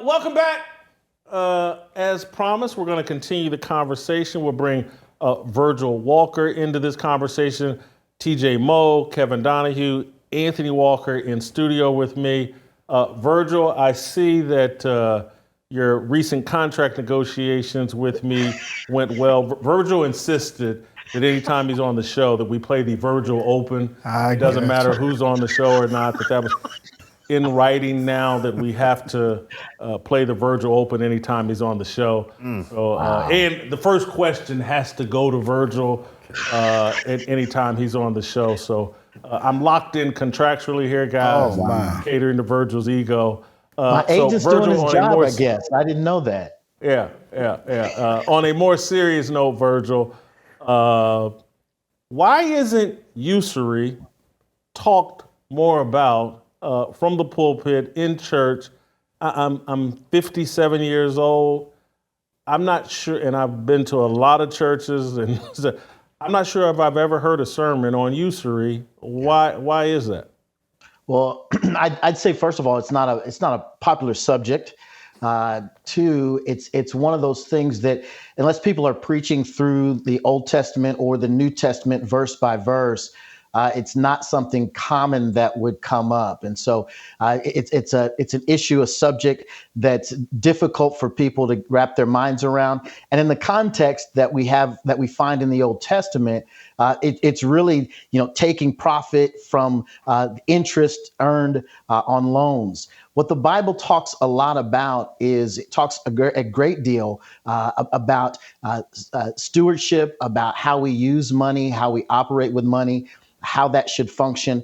Welcome back. As promised, we're going to continue the conversation. We'll bring Virgil Walker into this conversation, TJ Mo, Kevin Donahue, Anthony Walker in studio with me. Virgil, I see that your recent contract negotiations with me went well. Virgil insisted that anytime he's on the show that we play the Virgil Open. It doesn't matter who's on the show or not, that was in writing now that we have to play the Virgil Open anytime he's on the show. So, and the first question has to go to Virgil anytime he's on the show. So I'm locked in contractually here, guys. Catering to Virgil's ego. My agent's doing his job, I guess. I didn't know that. Yeah. On a more serious note, Virgil, why isn't usury talked more about from the pulpit in church? I'm 57 years old. I'm not sure, and I've been to a lot of churches, and I'm not sure if I've ever heard a sermon on usury. Why is that? Well, I'd say first of all, it's not a popular subject. Two, it's one of those things that unless people are preaching through the Old Testament or the New Testament verse by verse, it's not something common that would come up. And so it's an issue, a subject that's difficult for people to wrap their minds around. And in the context that we find in the Old Testament, it's really, taking profit from interest earned on loans. What the Bible talks a lot about is it talks a great deal about stewardship, about how we use money, how we operate with money, how that should function.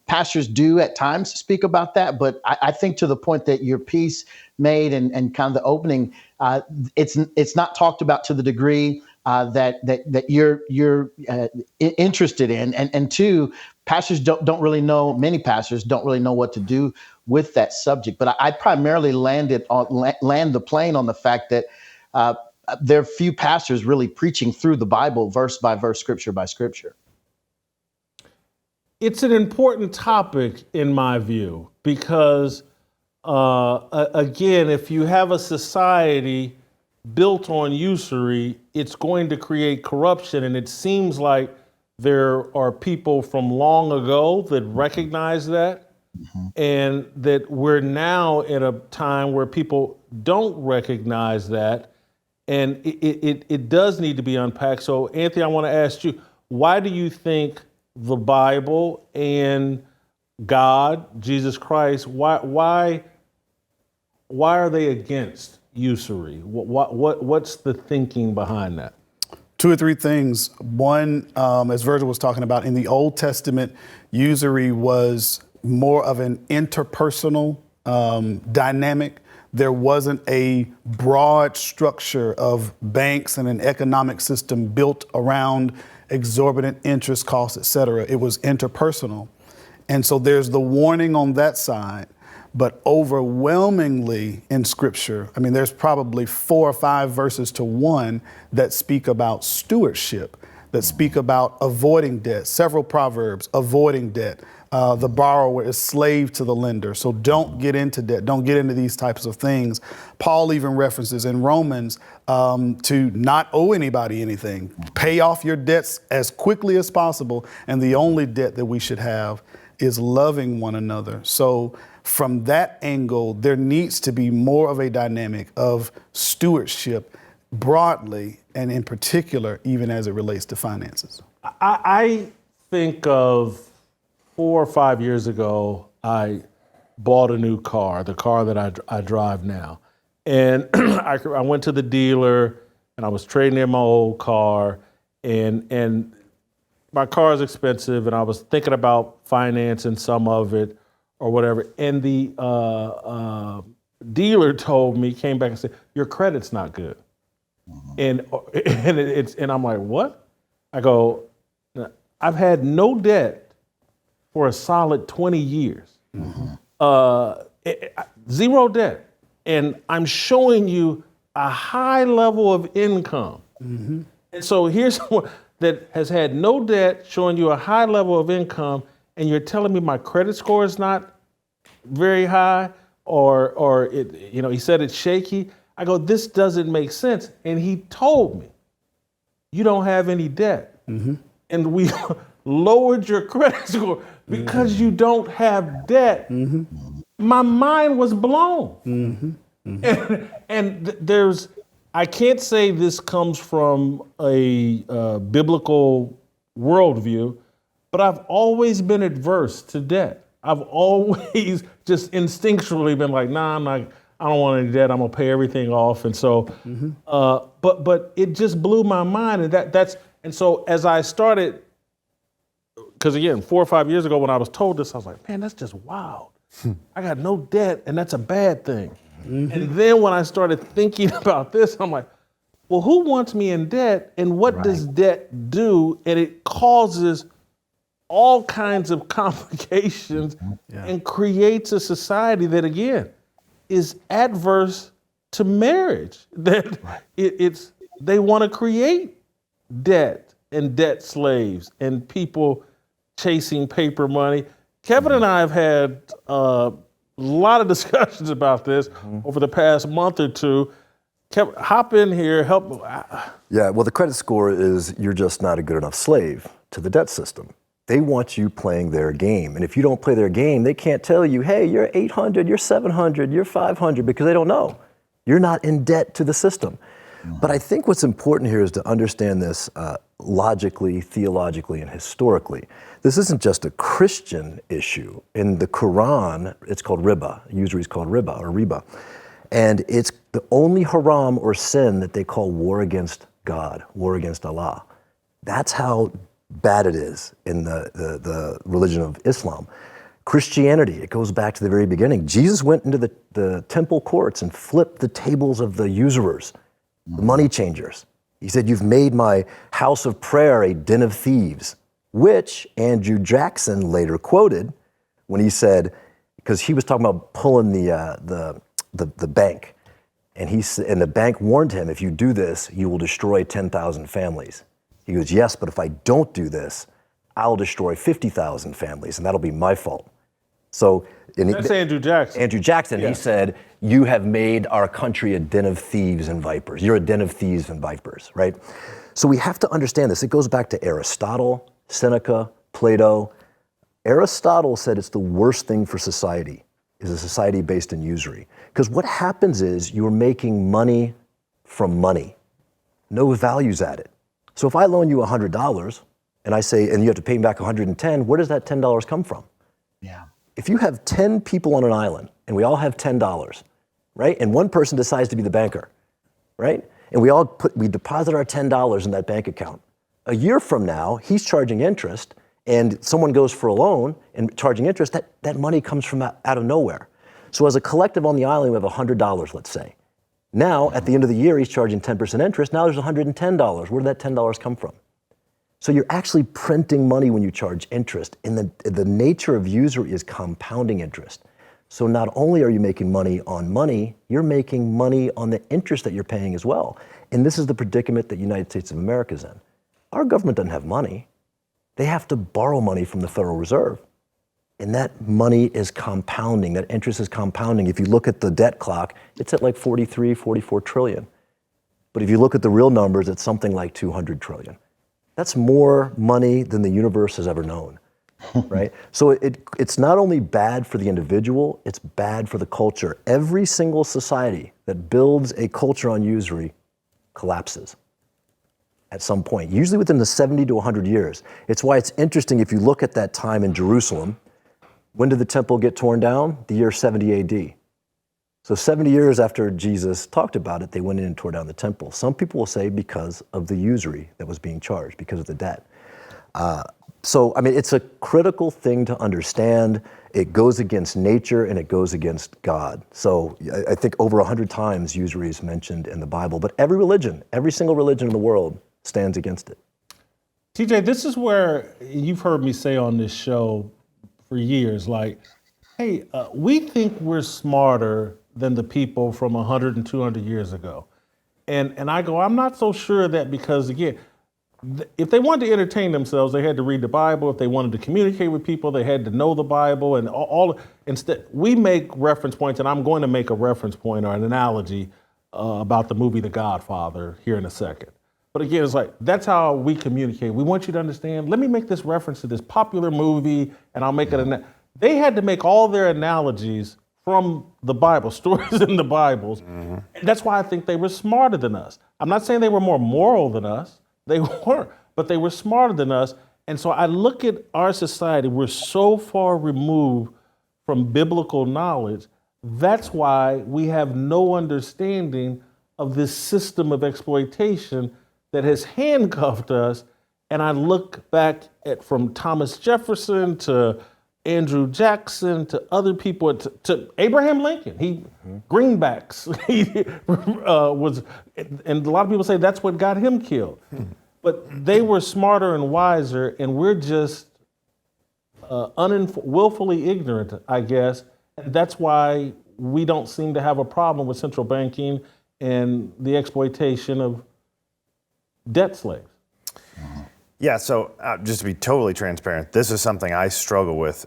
Pastors do at times speak about that, but I think to the point that your piece made and kind of the opening, it's not talked about to the degree that you're interested in, and two, pastors don't really know. Many pastors don't really know what to do with that subject. But I primarily land the plane on the fact that there are few pastors really preaching through the Bible verse by verse, scripture by scripture. It's an important topic in my view because, again, if you have a society built on usury, it's going to create corruption. And it seems like there are people from long ago that recognize that, and that we're now in a time where people don't recognize that. And it does need to be unpacked. So, Anthony, I want to ask you, why do you think the Bible and God, Jesus Christ, why are they against usury? What's the thinking behind that? Two or three things. One, as Virgil was talking about, in the Old Testament, usury was more of an interpersonal dynamic. There wasn't a broad structure of banks and an economic system built around exorbitant interest costs, et cetera. It was interpersonal. And so there's the warning on that side. But overwhelmingly in Scripture, I mean, there's probably 4 or 5 verses to 1 that speak about stewardship, that speak about avoiding debt, several proverbs, avoiding debt. The borrower is slave to the lender. So don't get into debt. Don't get into these types of things. Paul even references in Romans to not owe anybody anything. Pay off your debts as quickly as possible. And the only debt that we should have is loving one another. So from that angle, there needs to be more of a dynamic of stewardship broadly, and in particular, even as it relates to finances. I think of 4 or 5 years ago, I bought a new car, the car that I drive now. And I went to the dealer and I was trading in my old car, and my car is expensive, and I was thinking about financing some of it or whatever. And the dealer told me, came back and said, your credit's not good. And I'm like, what? I go, I've had no debt for a solid 20 years. Zero debt. And I'm showing you a high level of income. And so here's someone that has had no debt, showing you a high level of income, and you're telling me my credit score is not very high, or it, he said it's shaky. I go, this doesn't make sense. And he told me, you don't have any debt. And we lowered your credit score because you don't have debt. My mind was blown. And there's, I can't say this comes from a biblical worldview, but I've always been adverse to debt. I've always just instinctually been like, nah, I don't want any debt. I'm gonna pay everything off. And so, but it just blew my mind. And so as I started, because again, 4 or 5 years ago when I was told this, I was like, man, that's just wild. I got no debt, and that's a bad thing. And then when I started thinking about this, I'm like, well, who wants me in debt, and what does debt do? And it causes all kinds of complications and creates a society that, again, is adverse to marriage. That they want to create debt and debt slaves and people chasing paper money. Kevin and I have had a lot of discussions about this over the past month or two. Kevin, hop in here, help. Yeah, well, the credit score is you're just not a good enough slave to the debt system. They want you playing their game. And if you don't play their game, they can't tell you, hey, you're 800, you're 700, you're 500, because they don't know. You're not in debt to the system. But I think what's important here is to understand this logically, theologically, and historically. This isn't just a Christian issue. In the Quran, it's called riba. Usury is called riba. And it's the only haram or sin that they call war against God, war against Allah. That's how bad it is in the religion of Islam. Christianity, it goes back to the very beginning. Jesus went into the temple courts and flipped the tables of the usurers, the money changers. He said, you've made my house of prayer a den of thieves, which Andrew Jackson later quoted when he said, because he was talking about pulling the bank. And the bank warned him, if you do this, you will destroy 10,000 families. He goes, yes, but if I don't do this, I'll destroy 50,000 families, and that'll be my fault. So that's Andrew Jackson. Andrew Jackson, He said, you have made our country a den of thieves and vipers. You're a den of thieves and vipers, right? So we have to understand this. It goes back to Aristotle, Seneca, Plato. Aristotle said it's the worst thing for society is a society based in usury. Because what happens is you're making money from money. No value's added. So if I loan you $100 and I say, and you have to pay me back $110, where does that $10 come from? Yeah. If you have 10 people on an island and we all have $10, right? And one person decides to be the banker, right? And we deposit our $10 in that bank account. A year from now, he's charging interest and someone goes for a loan and charging interest, that money comes from out of nowhere. So as a collective on the island, we have $100, let's say. Now, at the end of the year, he's charging 10% interest. Now there's $110. Where did that $10 come from? So you're actually printing money when you charge interest. And the nature of usury is compounding interest. So not only are you making money on money, you're making money on the interest that you're paying as well. And this is the predicament that the United States of America is in. Our government doesn't have money. They have to borrow money from the Federal Reserve. And that money is compounding, that interest is compounding. If you look at the debt clock, it's at like 43, 44 trillion. But if you look at the real numbers, it's something like 200 trillion. That's more money than the universe has ever known, right? So it's not only bad for the individual, it's bad for the culture. Every single society that builds a culture on usury collapses at some point, usually within the 70 to 100 years. It's why it's interesting if you look at that time in Jerusalem. When did the temple get torn down? The year 70 AD. So 70 years after Jesus talked about it, they went in and tore down the temple. Some people will say because of the usury that was being charged, because of the debt. So, I mean, it's a critical thing to understand. It goes against nature and it goes against God. So I think over 100 times usury is mentioned in the Bible, but every religion, every single religion in the world stands against it. TJ, this is where you've heard me say on this show for years, like, hey, we think we're smarter than the people from 100 and 200 years ago. And I go, I'm not so sure of that because, again, if they wanted to entertain themselves, they had to read the Bible. If they wanted to communicate with people, they had to know the Bible. And instead, we make reference points, and I'm going to make a reference point or an analogy about the movie The Godfather here in a second. But again, it's like, that's how we communicate. We want you to understand, let me make this reference to this popular movie, and I'll make it. They had to make all their analogies from the Bible, stories in the Bibles. Mm-hmm. And that's why I think they were smarter than us. I'm not saying they were more moral than us. They weren't, but they were smarter than us. And so I look at our society, we're so far removed from biblical knowledge. That's why we have no understanding of this system of exploitation that has handcuffed us. And I look back at from Thomas Jefferson to Andrew Jackson to other people, to Abraham Lincoln. Greenbacks. He was, and a lot of people say that's what got him killed. But they were smarter and wiser, and we're just willfully ignorant, I guess. And that's why we don't seem to have a problem with central banking and the exploitation of debt slaves. Yeah, so just to be totally transparent, this is something I struggle with.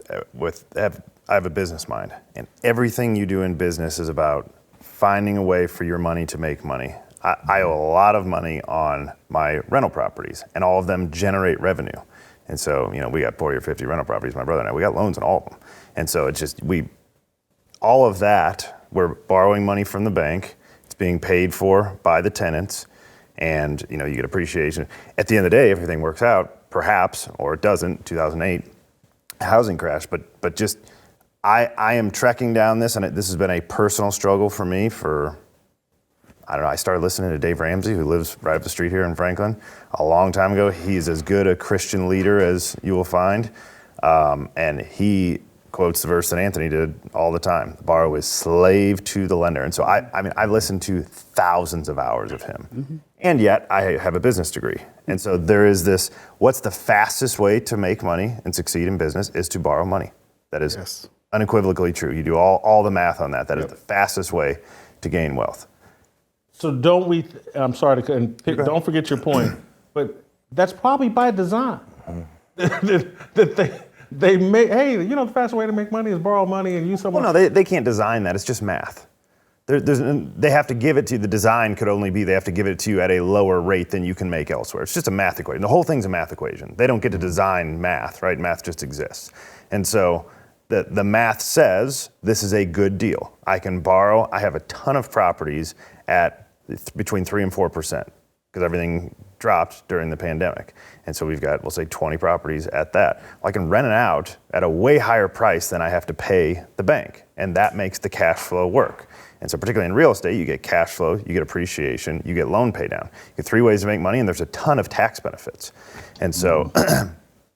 I have a business mind, and everything you do in business is about finding a way for your money to make money. I owe a lot of money on my rental properties, and all of them generate revenue. And so, we got 40 or 50 rental properties, my brother and I, we got loans on all of them. And so it's just, all of that, we're borrowing money from the bank. It's being paid for by the tenants. And, you get appreciation. At the end of the day, everything works out, perhaps, or it doesn't, 2008 housing crash. But just, I am trekking down this, and this has been a personal struggle for me for, I don't know, I started listening to Dave Ramsey, who lives right up the street here in Franklin, a long time ago. He's as good a Christian leader as you will find. And he quotes the verse that Anthony did all the time. The borrower is slave to the lender. And so I listened to thousands of hours of him. Mm-hmm. And yet I have a business degree. And so there is this, what's the fastest way to make money and succeed in business is to borrow money. That is unequivocally true. You do all the math on that. That is the fastest way to gain wealth. So I'm sorry to don't forget your point, but that's probably by design. that they make, hey, the fastest way to make money is borrow money and use someone. Well, no, they can't design that. It's just math. They have to give it to you. The design could only be they have to give it to you at a lower rate than you can make elsewhere. It's just a math equation. The whole thing's a math equation. They don't get to design math, right? Math just exists. And so the math says this is a good deal. I can borrow. I have a ton of properties at between 3 and 4% because everything dropped during the pandemic. And so we've got, we'll say 20 properties at that. Well, I can rent it out at a way higher price than I have to pay the bank. And that makes the cash flow work. And so particularly in real estate, you get cash flow, you get appreciation, you get loan pay down. You get 3 ways to make money, and there's a ton of tax benefits. And so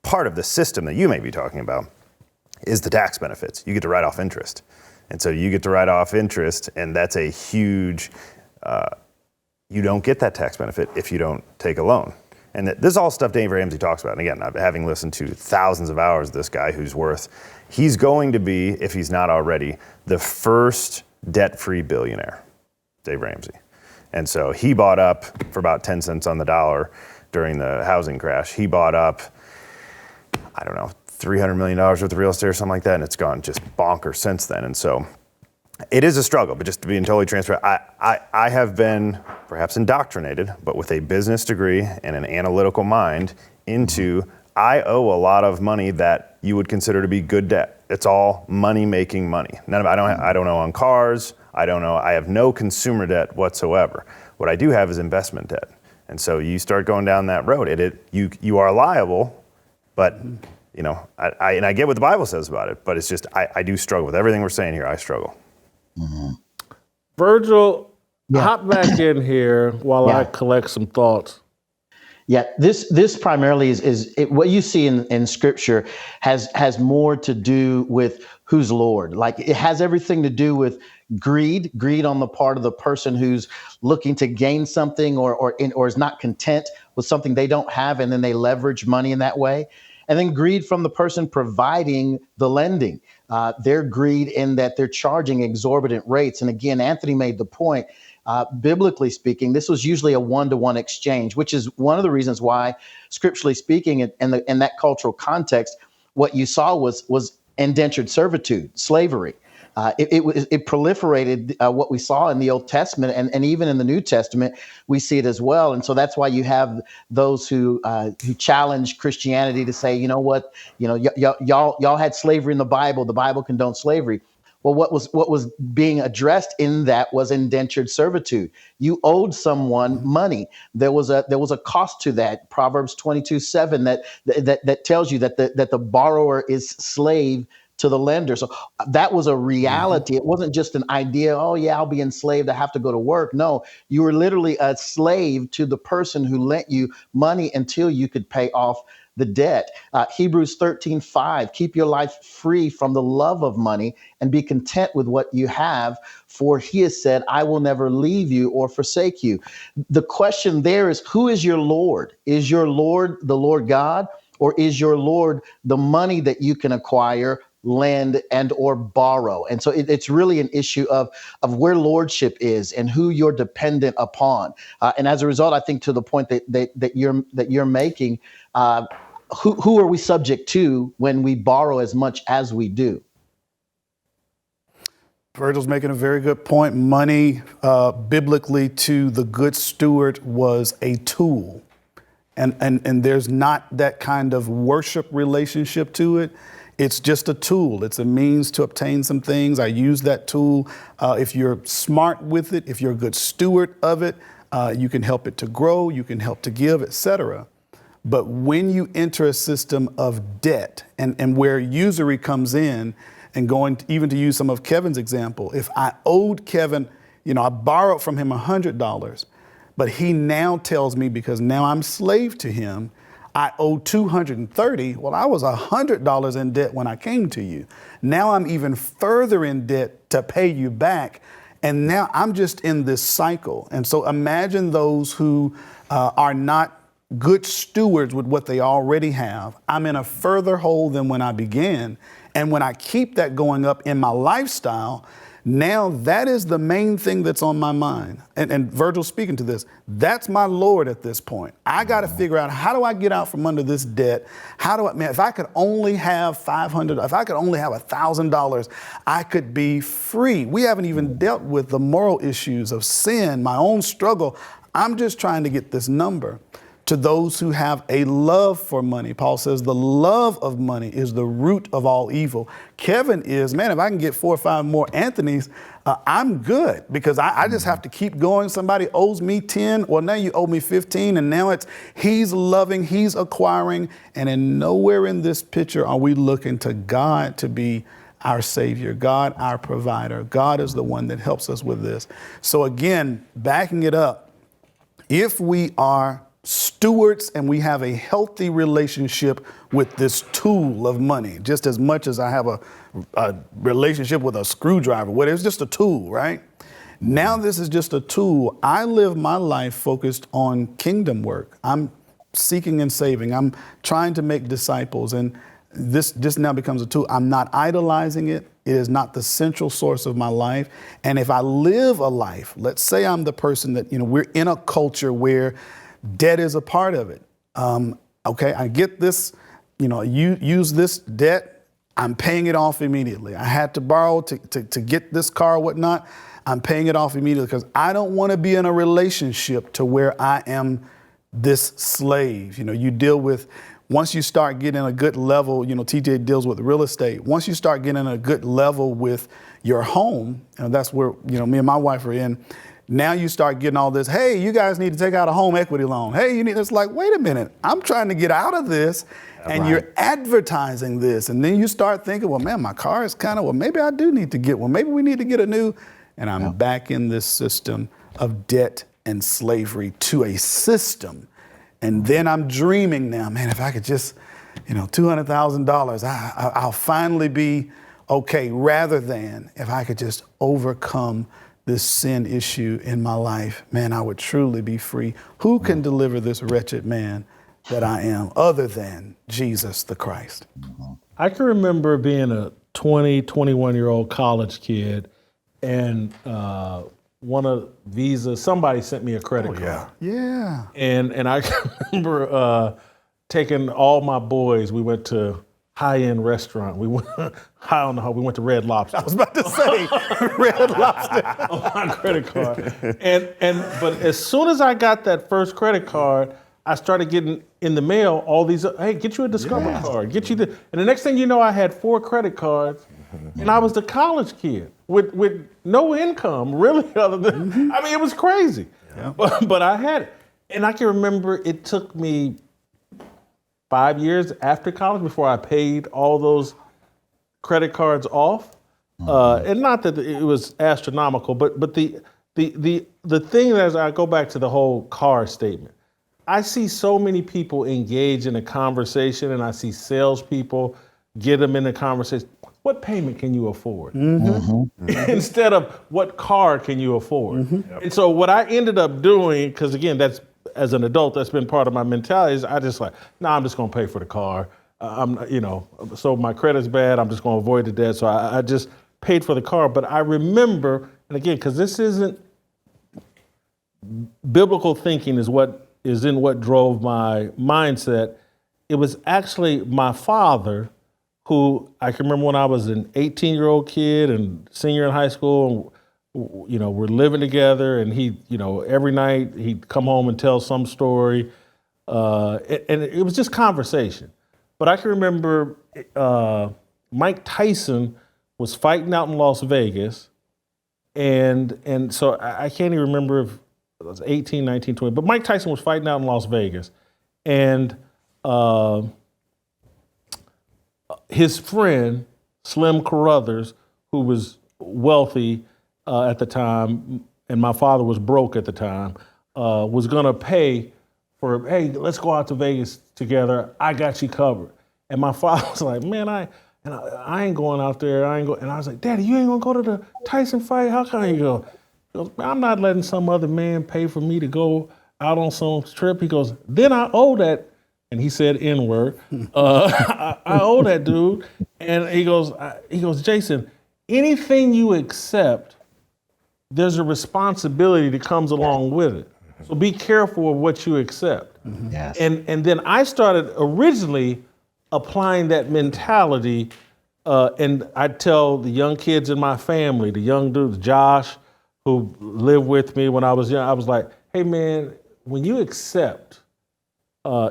part of the system that you may be talking about is the tax benefits. You get to write off interest. And so you get to write off interest, and that's a huge, you don't get that tax benefit if you don't take a loan. And this is all stuff Dave Ramsey talks about. And again, having listened to thousands of hours of this guy he's going to be, if he's not already, the first debt-free billionaire, Dave Ramsey. And so he bought up for about 10 cents on the dollar during the housing crash. He bought up, I don't know, $300 million worth of real estate or something like that, and it's gone just bonkers since then. And so it is a struggle, but just to be totally transparent, I have been perhaps indoctrinated, but with a business degree and an analytical mind into, I owe a lot of money that you would consider to be good debt. It's all money-making money. I don't owe on cars. I have no consumer debt whatsoever. What I do have is investment debt. And so you start going down that road, you are liable, but I get what the Bible says about it, but it's just, I do struggle with everything we're saying here. I struggle. Mm-hmm. Virgil, hop back in here while I collect some thoughts. Yeah, this primarily is what you see in Scripture has more to do with who's Lord. Like it has everything to do with greed on the part of the person who's looking to gain something or is not content with something they don't have, and then they leverage money in that way. And then greed from the person providing the lending. Their greed in that they're charging exorbitant rates. And again, Anthony made the point, biblically speaking, this was usually a one-to-one exchange, which is one of the reasons why, scripturally speaking, in that cultural context, what you saw was indentured servitude, slavery. It proliferated what we saw in the Old Testament, and even in the New Testament, we see it as well. And so that's why you have those who challenge Christianity to say, you know what, y'all had slavery in the Bible. The Bible condones slavery. Well, what was being addressed in that was indentured servitude. You owed someone money. There was a cost to that. Proverbs 22:7 that tells you that the borrower is slave to the lender. So that was a reality. It wasn't just an idea, oh yeah, I'll be enslaved, I have to go to work. No, you were literally a slave to the person who lent you money until you could pay off the debt. Hebrews 13:5, keep your life free from the love of money and be content with what you have, for he has said, I will never leave you or forsake you. The question there is, who is your Lord? Is your Lord the Lord God, or is your Lord the money that you can acquire, lend, and or borrow? And so it's really an issue of where lordship is and who you're dependent upon. And as a result, I think to the point that you're making, who are we subject to when we borrow as much as we do? Virgil's making a very good point. Money, biblically, to the good steward was a tool. And there's not that kind of worship relationship to it. It's just a tool. It's a means to obtain some things. I use that tool. If you're smart with it, if you're a good steward of it, you can help it to grow, you can help to give, etc. But when you enter a system of debt and where usury comes in, and going to, even to use some of Kevin's example, if I owed Kevin, I borrowed from him $100, but he now tells me, because now I'm slave to him, I owe $230. Well, I was $100 in debt when I came to you. Now I'm even further in debt to pay you back. And now I'm just in this cycle. And so imagine those who are not good stewards with what they already have. I'm in a further hole than when I began. And when I keep that going up in my lifestyle, now that is the main thing that's on my mind. And Virgil's speaking to this. That's my Lord at this point. I got to figure out, how do I get out from under this debt? If I could only have $500, if I could only have $1,000, I could be free. We haven't even dealt with the moral issues of sin, my own struggle. I'm just trying to get this number. To those who have a love for money, Paul says the love of money is the root of all evil. Kevin is, man, if I can get 4 or 5 more Anthonys, I'm good, because I just have to keep going. Somebody owes me 10, well, now you owe me 15, and now it's he's loving, he's acquiring, and in nowhere in this picture are we looking to God to be our Savior, God our provider. God is the one that helps us with this. So again, backing it up, if we are stewards and we have a healthy relationship with this tool of money, just as much as I have a relationship with a screwdriver, where it's just a tool, right? Now this is just a tool. I live my life focused on kingdom work. I'm seeking and saving. I'm trying to make disciples, and this now becomes a tool. I'm not idolizing it. It is not the central source of my life. And if I live a life, let's say I'm the person that, we're in a culture where debt is a part of it. Okay, I get this, use this debt, I'm paying it off immediately. I had to borrow to get this car or whatnot, I'm paying it off immediately, because I don't want to be in a relationship to where I am this slave. You deal with, once you start getting a good level, TJ deals with real estate. Once you start getting a good level with your home, and that's where, me and my wife are in, now you start getting all this, hey, you guys need to take out a home equity loan. Hey, it's like, wait a minute, I'm trying to get out of this, and you're advertising this. And then you start thinking, well, man, my car is maybe I do need to get one. Maybe we need to get a new, and I'm back in this system of debt and slavery to a system. And then I'm dreaming now, man, if I could just, $200,000, I'll finally be okay, rather than if I could just overcome this sin issue in my life, man, I would truly be free. Who can deliver this wretched man that I am other than Jesus the Christ? I can remember being a 20, 21-year-old college kid, and one of Visa, somebody sent me a credit card. Yeah. And I can remember taking all my boys, we went to high-end restaurant. We went, I don't know how, we went to Red Lobster. I was about to say Red Lobster. On my credit card. But as soon as I got that first credit card, I started getting in the mail all these, hey, get you a Discover card, get you the, and the next thing you know, I had 4 credit cards, and I was the college kid with no income, really, other than, I mean, it was crazy. Yeah. But I had it. And I can remember it took me 5 years after college before I paid all those credit cards off. And not that it was astronomical, but the thing, as I go back to the whole car statement, I see so many people engage in a conversation, and I see salespeople get them in a conversation. What payment can you afford? Instead of what car can you afford? And so what I ended up doing, because again, that's, as an adult, that's been part of my mentality, is I just I'm just gonna pay for the car. So my credit's bad, I'm just gonna avoid the debt. So I just paid for the car. But I remember, and again, because this isn't, biblical thinking is in what drove my mindset. It was actually my father, who I can remember when I was an 18-year-old kid and senior in high school, and we're living together, and he, every night he'd come home and tell some story. and it was just conversation. But I can remember Mike Tyson was fighting out in Las Vegas, and so I can't even remember if it was 18, 19, 20, but Mike Tyson was fighting out in Las Vegas, and his friend, Slim Carruthers, who was wealthy at the time, and my father was broke at the time, was gonna pay for, hey, let's go out to Vegas together. I got you covered. And my father was like, man, I ain't going out there. And I was like, Daddy, you ain't gonna go to the Tyson fight? How can you go? He goes, I'm not letting some other man pay for me to go out on some trip. He goes, then I owe that, and he said N-word. I owe that dude. And he goes, Jason, anything you accept, there's a responsibility that comes along with it. So be careful of what you accept. Yes. And then I started originally applying that mentality, and I tell the young kids in my family, the young dudes, Josh, who lived with me when I was young, I was like, hey man, when you accept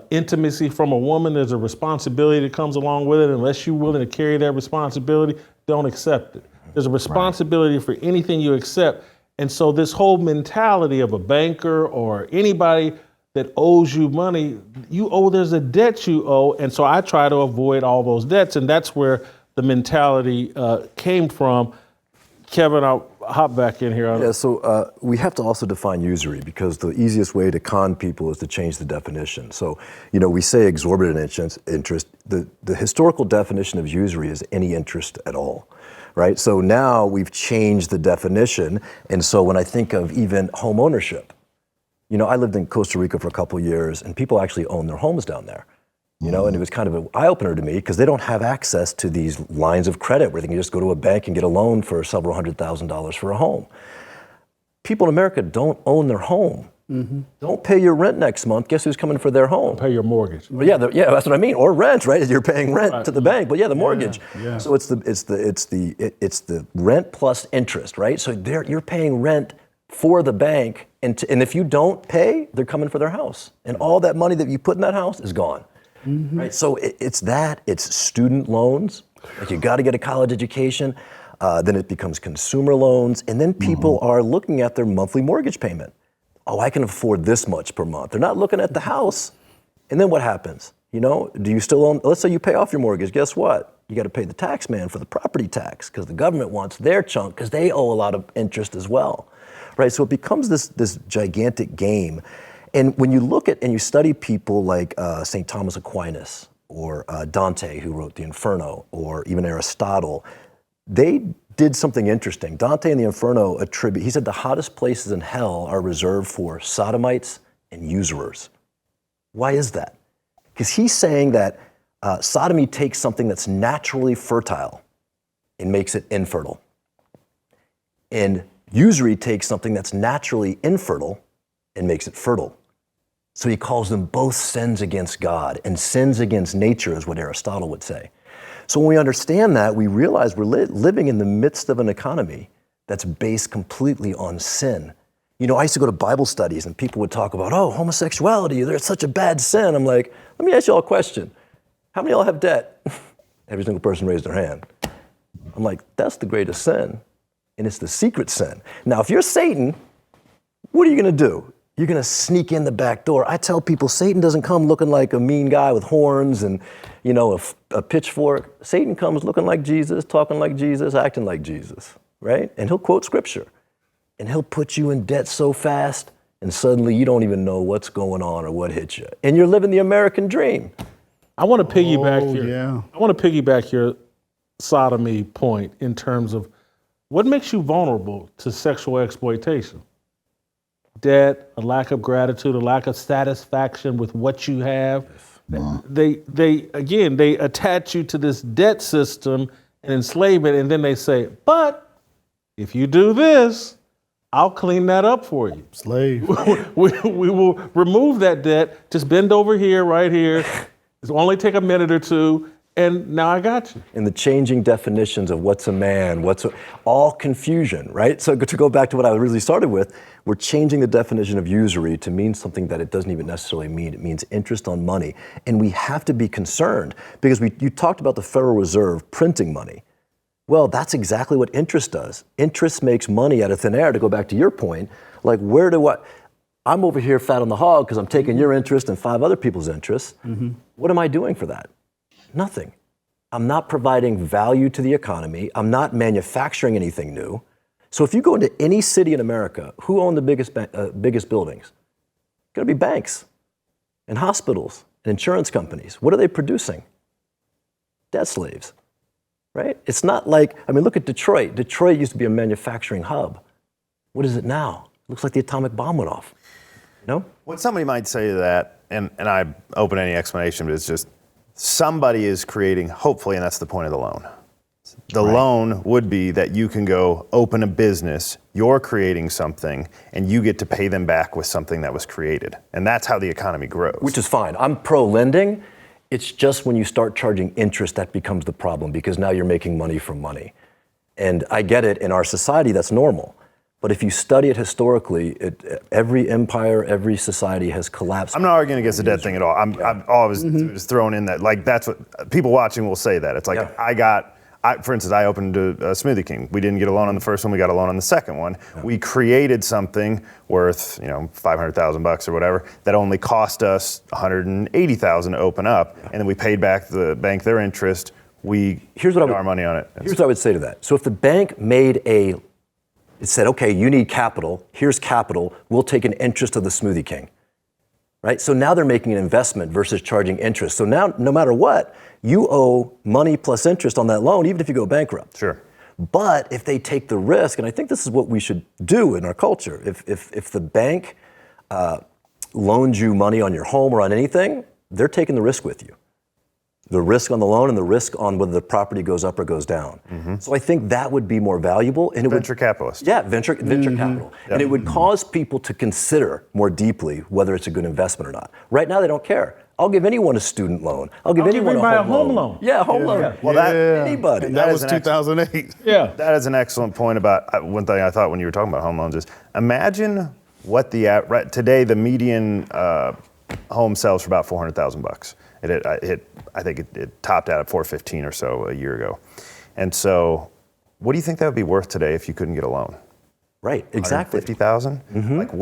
intimacy from a woman, there's a responsibility that comes along with it. Unless you're willing to carry that responsibility, don't accept it. There's a responsibility for anything you accept. And so this whole mentality of a banker or anybody that owes you money, there's a debt you owe. And so I try to avoid all those debts. And that's where the mentality came from. Kevin, I'll hop back in here. Yeah, so we have to also define usury, because the easiest way to con people is to change the definition. So, we say exorbitant interest. The historical definition of usury is any interest at all, right? So now we've changed the definition. And so when I think of even home ownership, I lived in Costa Rica for a couple of years, and people actually own their homes down there. And it was kind of an eye-opener to me, because they don't have access to these lines of credit where they can just go to a bank and get a loan for several $100,000 for a home. People in America don't own their home. Mm-hmm. Don't pay your rent next month. Guess who's coming for their home? Pay your mortgage. Well, yeah, that's what I mean. Or rent, right? You're paying rent to the bank, but the mortgage. Yeah. So it's the rent plus interest, right? So you're paying rent for the bank, and if you don't pay, they're coming for their house, and all that money that you put in that house is gone. Mm-hmm. Right? So it's student loans, like you got to get a college education, then it becomes consumer loans, and then people are looking at their monthly mortgage payment. Oh, I can afford this much per month. They're not looking at the house. And then what happens? Do you still own, let's say you pay off your mortgage, guess what? You got to pay the tax man for the property tax, because the government wants their chunk, because they owe a lot of interest as well. Right? So it becomes this gigantic game. And when you look at and you study people like St. Thomas Aquinas, or Dante, who wrote the Inferno, or even Aristotle, they did something interesting. Dante in the Inferno he said the hottest places in hell are reserved for sodomites and usurers. Why is that? Because he's saying that sodomy takes something that's naturally fertile and makes it infertile. And usury takes something that's naturally infertile and makes it fertile. So he calls them both sins against God, and sins against nature is what Aristotle would say. So when we understand that, we realize we're living in the midst of an economy that's based completely on sin. I used to go to Bible studies, and people would talk about, homosexuality, it's such a bad sin. I'm like, let me ask you all a question. How many of y'all have debt? Every single person raised their hand. I'm like, that's the greatest sin, and it's the secret sin. Now, if you're Satan, what are you going to do? You're going to sneak in the back door. I tell people, Satan doesn't come looking like a mean guy with horns and, a pitchfork. Satan comes looking like Jesus, talking like Jesus, acting like Jesus, right? And he'll quote scripture. And he'll put you in debt so fast, and suddenly you don't even know what's going on or what hit you. And you're living the American dream. I want to piggyback here. Yeah. I want to piggyback your sodomy point in terms of what makes you vulnerable to sexual exploitation. Debt, a lack of gratitude, a lack of satisfaction with what you have. They attach you to this debt system and enslavement, and then they say, but if you do this, I'll clean that up for you. Slave. we will remove that debt. Just bend over here, right here. It'll only take a minute or two, And now I got you. And the changing definitions of what's a man, all confusion, right? So to go back to what I really started with, we're changing the definition of usury to mean something that it doesn't even necessarily mean. It means interest on money. And we have to be concerned because you talked about the Federal Reserve printing money. Well, that's exactly what interest does. Interest makes money out of thin air, to go back to your point. Like, I'm over here fat on the hog because I'm taking your interest and 5 other people's interests. Mm-hmm. What am I doing for that? Nothing. I'm not providing value to the economy. I'm not manufacturing anything new. So if you go into any city in America, who own the biggest buildings? It's going to be banks and hospitals and insurance companies. What are they producing? Debt slaves, right? It's not like, look at Detroit. Detroit used to be a manufacturing hub. What is it now? It looks like the atomic bomb went off. No? What somebody might say to that, and I open any explanation, but it's just, somebody is creating, hopefully, and that's the point of the loan. The loan would be that you can go open a business, you're creating something, and you get to pay them back with something that was created. And that's how the economy grows. Which is fine. I'm pro-lending. It's just when you start charging interest that becomes the problem, because now you're making money from money. And I get it, in our society, that's normal. But if you study it historically, every empire, every society has collapsed. I'm not arguing against the debt thing at all. I'm always just throwing in that, like, that's what people watching will say that. It's like, for instance, I opened a Smoothie King. We didn't get a loan on the first one, we got a loan on the second one. Yeah. We created something worth, $500,000 or whatever, that only cost us $180,000 to open up. Yeah. And then we paid back the bank their interest. We put our money on it. Here's what I would say to that. So if the bank it said, okay, you need capital, here's capital, we'll take an interest of the Smoothie King, right? So now they're making an investment versus charging interest. So now, no matter what, you owe money plus interest on that loan, even if you go bankrupt. Sure. But if they take the risk, and I think this is what we should do in our culture, if the bank loans you money on your home or on anything, they're taking the risk with you. The risk on the loan and the risk on whether the property goes up or goes down. Mm-hmm. So I think that would be more valuable. And venture capitalist. Yeah, venture capital. Yep. And it would cause people to consider more deeply whether it's a good investment or not. Right now, they don't care. I'll give anyone a student loan. I'll give anyone a home loan. Yeah, home loan. Yeah. Well, anybody. And that was 2008. Yeah. That is an excellent point about one thing I thought when you were talking about home loans is, imagine what today the median home sells for about $400,000. I think it topped out at $415 or so a year ago. And so, what do you think that would be worth today if you couldn't get a loan? Right, exactly. $50,000? Mm-hmm. Like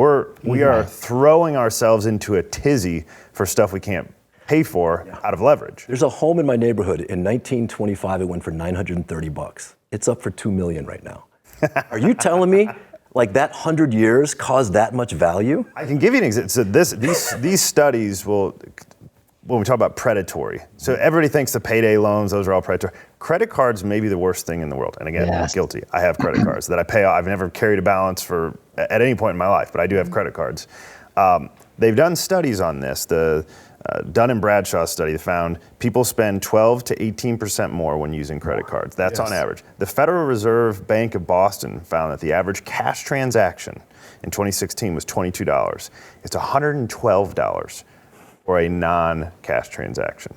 we are throwing ourselves into a tizzy for stuff we can't pay for out of leverage. There's a home in my neighborhood. In 1925, it went for $930. It's up for $2 million right now. Are you telling me like that 100 years caused that much value? I can give you an example. So these studies will, when we talk about predatory, so everybody thinks the payday loans, those are all predatory. Credit cards may be the worst thing in the world. And again, I'm guilty. I have credit cards that I pay off. I've never carried a balance at any point in my life, but I do have credit cards. They've done studies on this. The Dun & Bradstreet study found people spend 12 to 18% more when using credit cards. That's on average. The Federal Reserve Bank of Boston found that the average cash transaction in 2016 was $22. It's $112 for a non-cash transaction.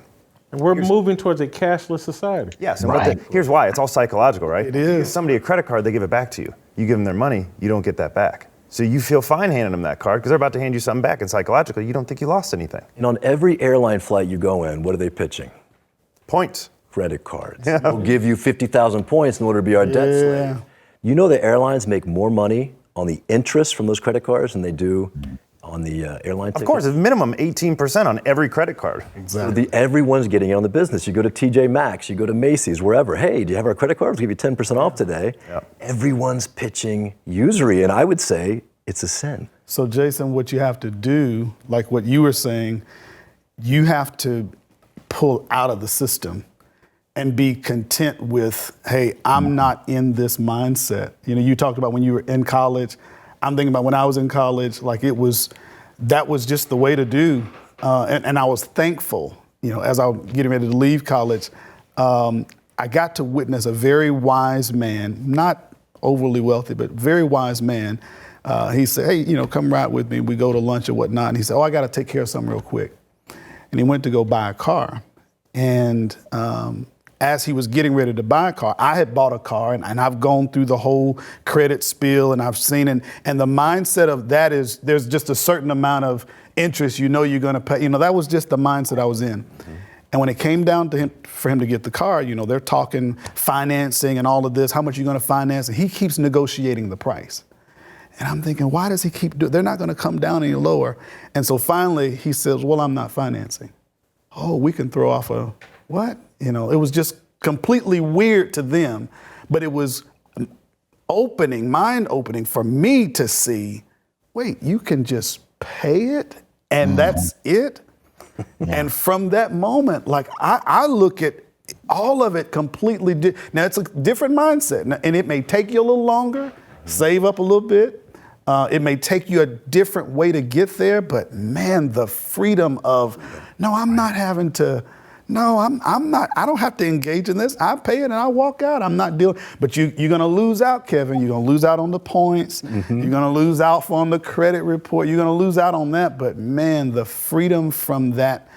And we're moving towards a cashless society. Yes, and here's why. It's all psychological, right? It is. You give somebody a credit card, they give it back to you. You give them their money, you don't get that back. So you feel fine handing them that card because they're about to hand you something back, and psychologically, you don't think you lost anything. And on every airline flight you go in, what are they pitching? Points. Credit cards. Yeah. We'll give you 50,000 points in order to be our debt slave. You know the airlines make more money on the interest from those credit cards than they do on the airline tickets? Of course, it's minimum 18% on every credit card. Exactly. So everyone's getting in on the business. You go to TJ Maxx, you go to Macy's, wherever. Hey, do you have our credit card? We'll give you 10% off today. Yep. Everyone's pitching usury, and I would say it's a sin. So Jason, what you have to do, like what you were saying, you have to pull out of the system and be content with, hey, I'm not in this mindset. You know, you talked about when you were in college. I'm thinking about when I was in college, like that was just the way to do. And I was thankful, you know, as I was getting ready to leave college, I got to witness a very wise man, not overly wealthy, but very wise man. He said, hey, you know, come ride with me. We go to lunch or whatnot. And he said, I got to take care of something real quick. And he went to go buy a car. And as he was getting ready to buy a car, I had bought a car, and I've gone through the whole credit spiel, and I've seen it. And the mindset of that is there's just a certain amount of interest you're going to pay. That was just the mindset I was in. Mm-hmm. And when it came down to him, for him to get the car, they're talking financing and all of this, how much you're going to finance, and he keeps negotiating the price. And I'm thinking, why does he keep doing? They're not going to come down any lower. And so finally he says, well, I'm not financing. Oh, we can throw off a what? It was just completely weird to them, but it was mind-opening for me to see, wait, you can just pay it and that's it? Yeah. And from that moment, I look at all of it completely now it's a different mindset, and it may take you a little longer, save up a little bit. It may take you a different way to get there, but man, the freedom of, I'm not, I don't have to engage in this. I pay it and I walk out. I'm not dealing, but you're going to lose out, Kevin. You're going to lose out on the points. Mm-hmm. You're going to lose out on the credit report. You're going to lose out on that. But man, the freedom from that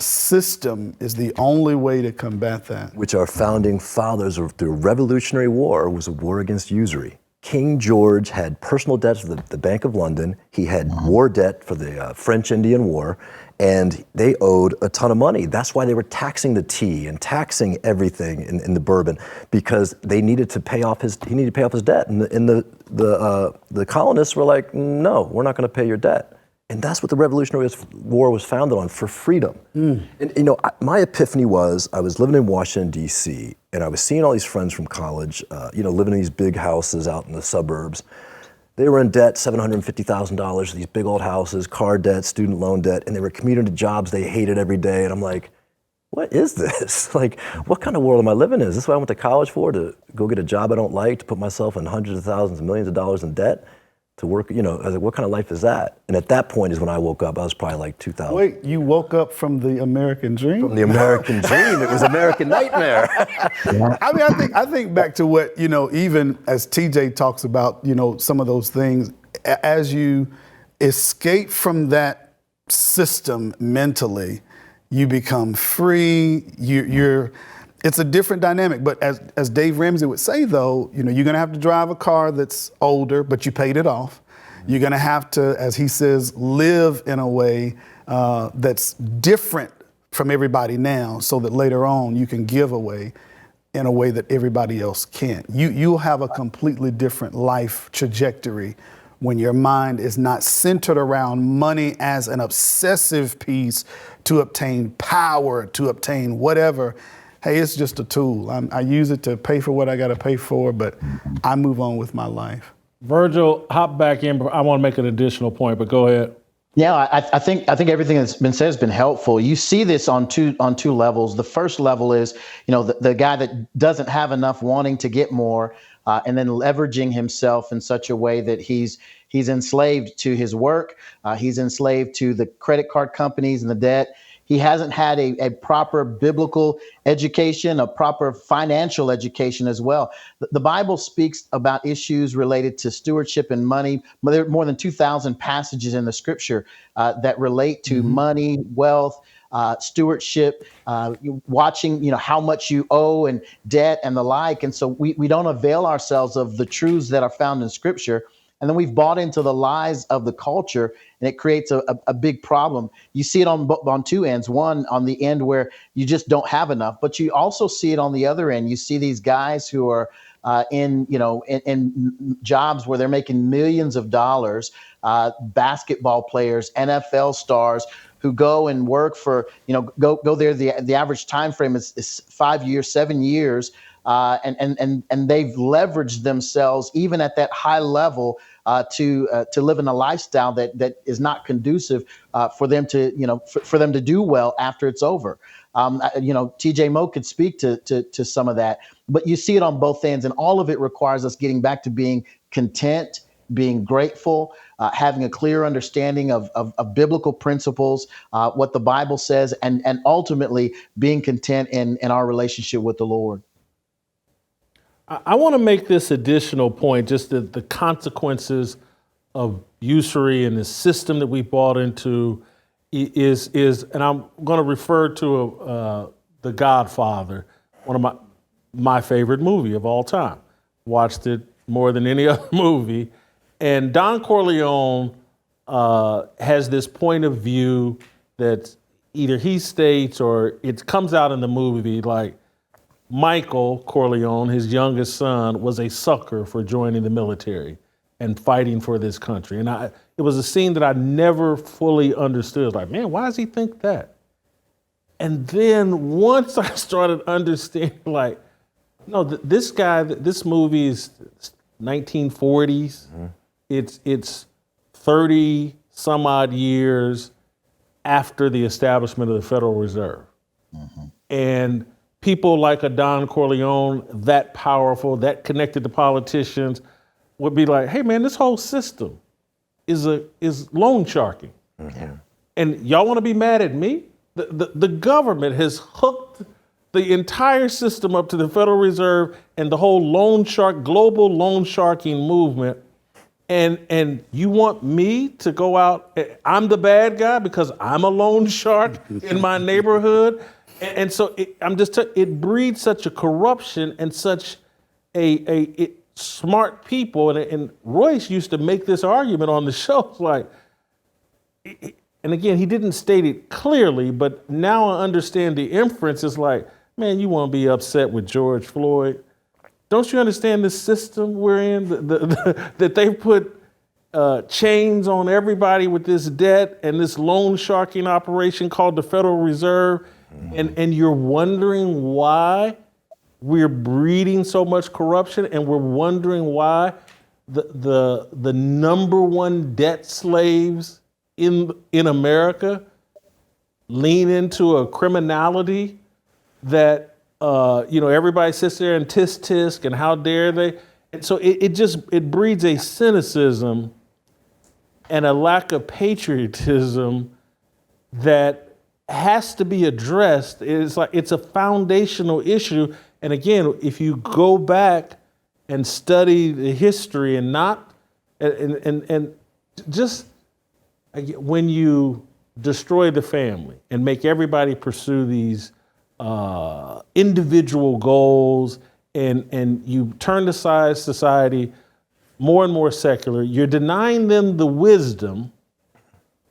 system is the only way to combat that. Which our founding fathers, the Revolutionary War was a war against usury. King George had personal debts to the Bank of London. He had war debt for the French Indian War, and they owed a ton of money. That's why they were taxing the tea and taxing everything in the bourbon, because they needed to pay off his debt. And the colonists were like, no, we're not going to pay your debt. And that's what the Revolutionary War was founded on, for freedom. Mm. And my epiphany was, I was living in Washington, D.C., and I was seeing all these friends from college, living in these big houses out in the suburbs. They were in debt, $750,000, these big old houses, car debt, student loan debt, and they were commuting to jobs they hated every day. And I'm like, what is this? What kind of world am I living in? Is this what I went to college for, to go get a job I don't like, to put myself in hundreds of thousands, millions of dollars in debt? To work, I was like, what kind of life is that? And at that point is when I woke up. I was probably like 2000. Wait, you woke up from the American dream? From the American dream. It was American nightmare. I think back to what, even as TJ talks about, some of those things, as you escape from that system mentally, you become free, it's a different dynamic. But as Dave Ramsey would say, though, you're going to have to drive a car that's older, but you paid it off. You're going to have to, as he says, live in a way that's different from everybody now, so that later on you can give away in a way that everybody else can't. You'll have a completely different life trajectory when your mind is not centered around money as an obsessive piece to obtain power, to obtain whatever. Hey, it's just a tool. I use it to pay for what I got to pay for, but I move on with my life. Virgil, hop back in. I want to make an additional point, but go ahead. Yeah, I think everything that's been said has been helpful. You see this on two levels. The first level is, the guy that doesn't have enough, wanting to get more, and then leveraging himself in such a way that he's enslaved to his work. He's enslaved to the credit card companies and the debt. He hasn't had a proper biblical education, a proper financial education as well. The Bible speaks about issues related to stewardship and money. There are more than 2,000 passages in the scripture that relate to money, wealth, stewardship, watching, how much you owe and debt and the like. And so we don't avail ourselves of the truths that are found in scripture. And then we've bought into the lies of the culture, and it creates a big problem. You see it on two ends. One, on the end where you just don't have enough, but you also see it on the other end. You see these guys who are in jobs where they're making millions of dollars, basketball players, NFL stars, who go and work for, go there. The average time frame is 5 years, 7 years. And they've leveraged themselves even at that high level to live in a lifestyle that is not conducive for them to for them to do well after it's over. TJ Moe could speak to some of that, but you see it on both ends, and all of it requires us getting back to being content, being grateful, having a clear understanding of biblical principles, what the Bible says, and ultimately being content in our relationship with the Lord. I want to make this additional point, just the consequences of usury and the system that we bought into. is and I'm going to refer to The Godfather, one of my favorite movie of all time. Watched it more than any other movie. And Don Corleone has this point of view that either he states or it comes out in the movie, like Michael Corleone, his youngest son, was a sucker for joining the military and fighting for this country. And it was a scene that I never fully understood. Like, man, why does he think that? And then once I started understanding, like, no, this guy, this movie is 1940s. Mm-hmm. It's 30 some odd years after the establishment of the Federal Reserve. Mm-hmm. And people like a Don Corleone, that powerful, that connected to politicians, would be like, hey man, this whole system is loan sharking. Mm-hmm. And y'all want to be mad at me? The government has hooked the entire system up to the Federal Reserve and the whole global loan sharking movement. And you want me to go out, I'm the bad guy because I'm a loan shark in my neighborhood? And so it breeds such a corruption and such a smart people. And Royce used to make this argument on the show, like, and again, he didn't state it clearly, but now I understand the inference. It's like, man, you want to be upset with George Floyd. Don't you understand the system we're in? That they put chains on everybody with this debt and this loan sharking operation called the Federal Reserve. Mm-hmm. And you're wondering why we're breeding so much corruption, and we're wondering why the number one debt slaves in America lean into a criminality that everybody sits there and tisk and how dare they. And so it breeds a cynicism and a lack of patriotism that has to be addressed. It's a foundational issue. And again, if you go back and study the history and just when you destroy the family and make everybody pursue these individual goals and you turn the society more and more secular, you're denying them the wisdom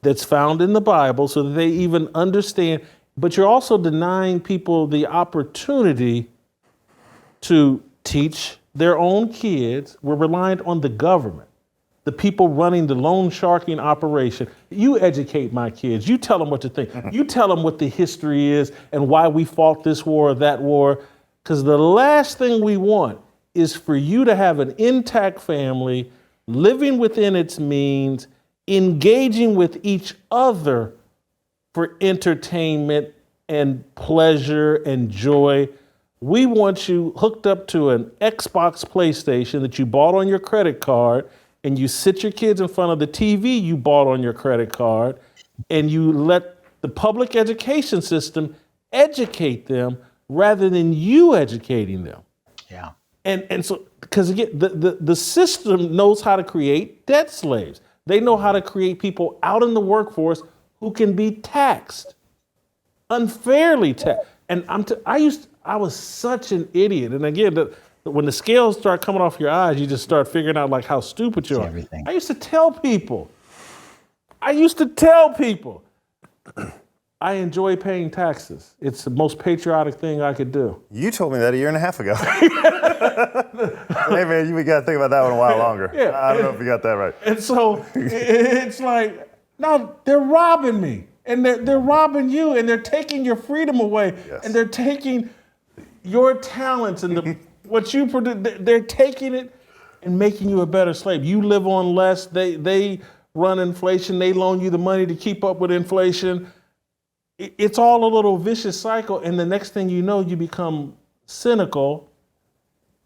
that's found in the Bible so that they even understand, but you're also denying people the opportunity to teach their own kids. We're reliant on the government, the people running the loan sharking operation. You educate my kids. You tell them what to think. You tell them what the history is and why we fought this war or that war. Because the last thing we want is for you to have an intact family living within its means, engaging with each other for entertainment and pleasure and joy. We want you hooked up to an Xbox PlayStation that you bought on your credit card, and you sit your kids in front of the TV you bought on your credit card, and you let the public education system educate them rather than you educating them. Yeah. And so, because again, the system knows how to create debt slaves. They know how to create people out in the workforce who can be taxed, unfairly taxed. And I was such an idiot. And again, when the scales start coming off your eyes, you just start figuring out like how stupid you are. Everything. I used to tell people, I enjoy paying taxes. It's the most patriotic thing I could do. You told me that a year and a half ago. Hey man, we got to think about that one a while longer. Yeah. I don't know if you got that right. And so it's like, no, they're robbing me. And they're robbing you, and they're taking your freedom away. Yes. And they're taking your talents and what you produce. They're taking it and making you a better slave. You live on less. They run inflation. They loan you the money to keep up with inflation. It's all a little vicious cycle, and the next thing you know, you become cynical,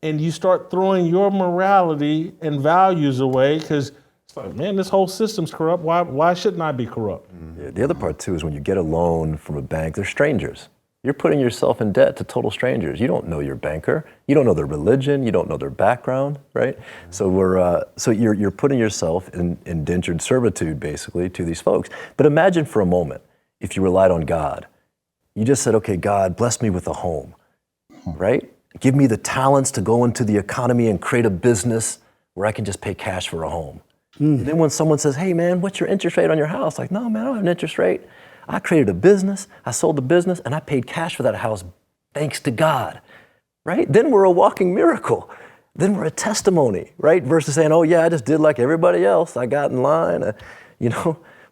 and you start throwing your morality and values away because it's like, man, this whole system's corrupt. Why shouldn't I be corrupt? Yeah, the other part too is when you get a loan from a bank, they're strangers. You're putting yourself in debt to total strangers. You don't know your banker. You don't know their religion. You don't know their background, right? So you're putting yourself in indentured servitude, basically, to these folks. But imagine for a moment if you relied on God. You just said, okay, God, bless me with a home, right? Give me the talents to go into the economy and create a business where I can just pay cash for a home. And then when someone says, hey, man, what's your interest rate on your house? Like, no, man, I don't have an interest rate. I created a business, I sold the business, and I paid cash for that house thanks to God, right? Then we're a walking miracle. Then we're a testimony, right? Versus saying, oh, yeah, I just did like everybody else. I got in line.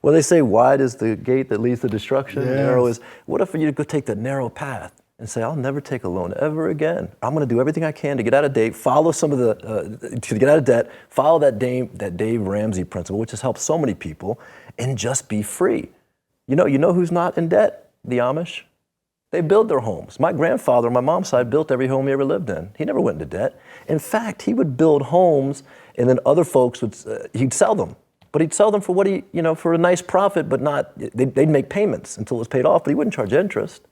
Well, they say wide is the gate that leads to destruction. Yes. Narrow is, what if you go take the narrow path and say, I'll never take a loan ever again. I'm going to do everything I can to get out of debt, follow some of to get out of debt, follow that Dave Ramsey principle, which has helped so many people, and just be free. You know who's not in debt? The Amish. They build their homes. My grandfather on my mom's side built every home he ever lived in. He never went into debt. In fact, he would build homes and then other folks he'd sell them. But he'd sell them for for a nice profit, but not, they'd make payments until it was paid off, but he wouldn't charge interest.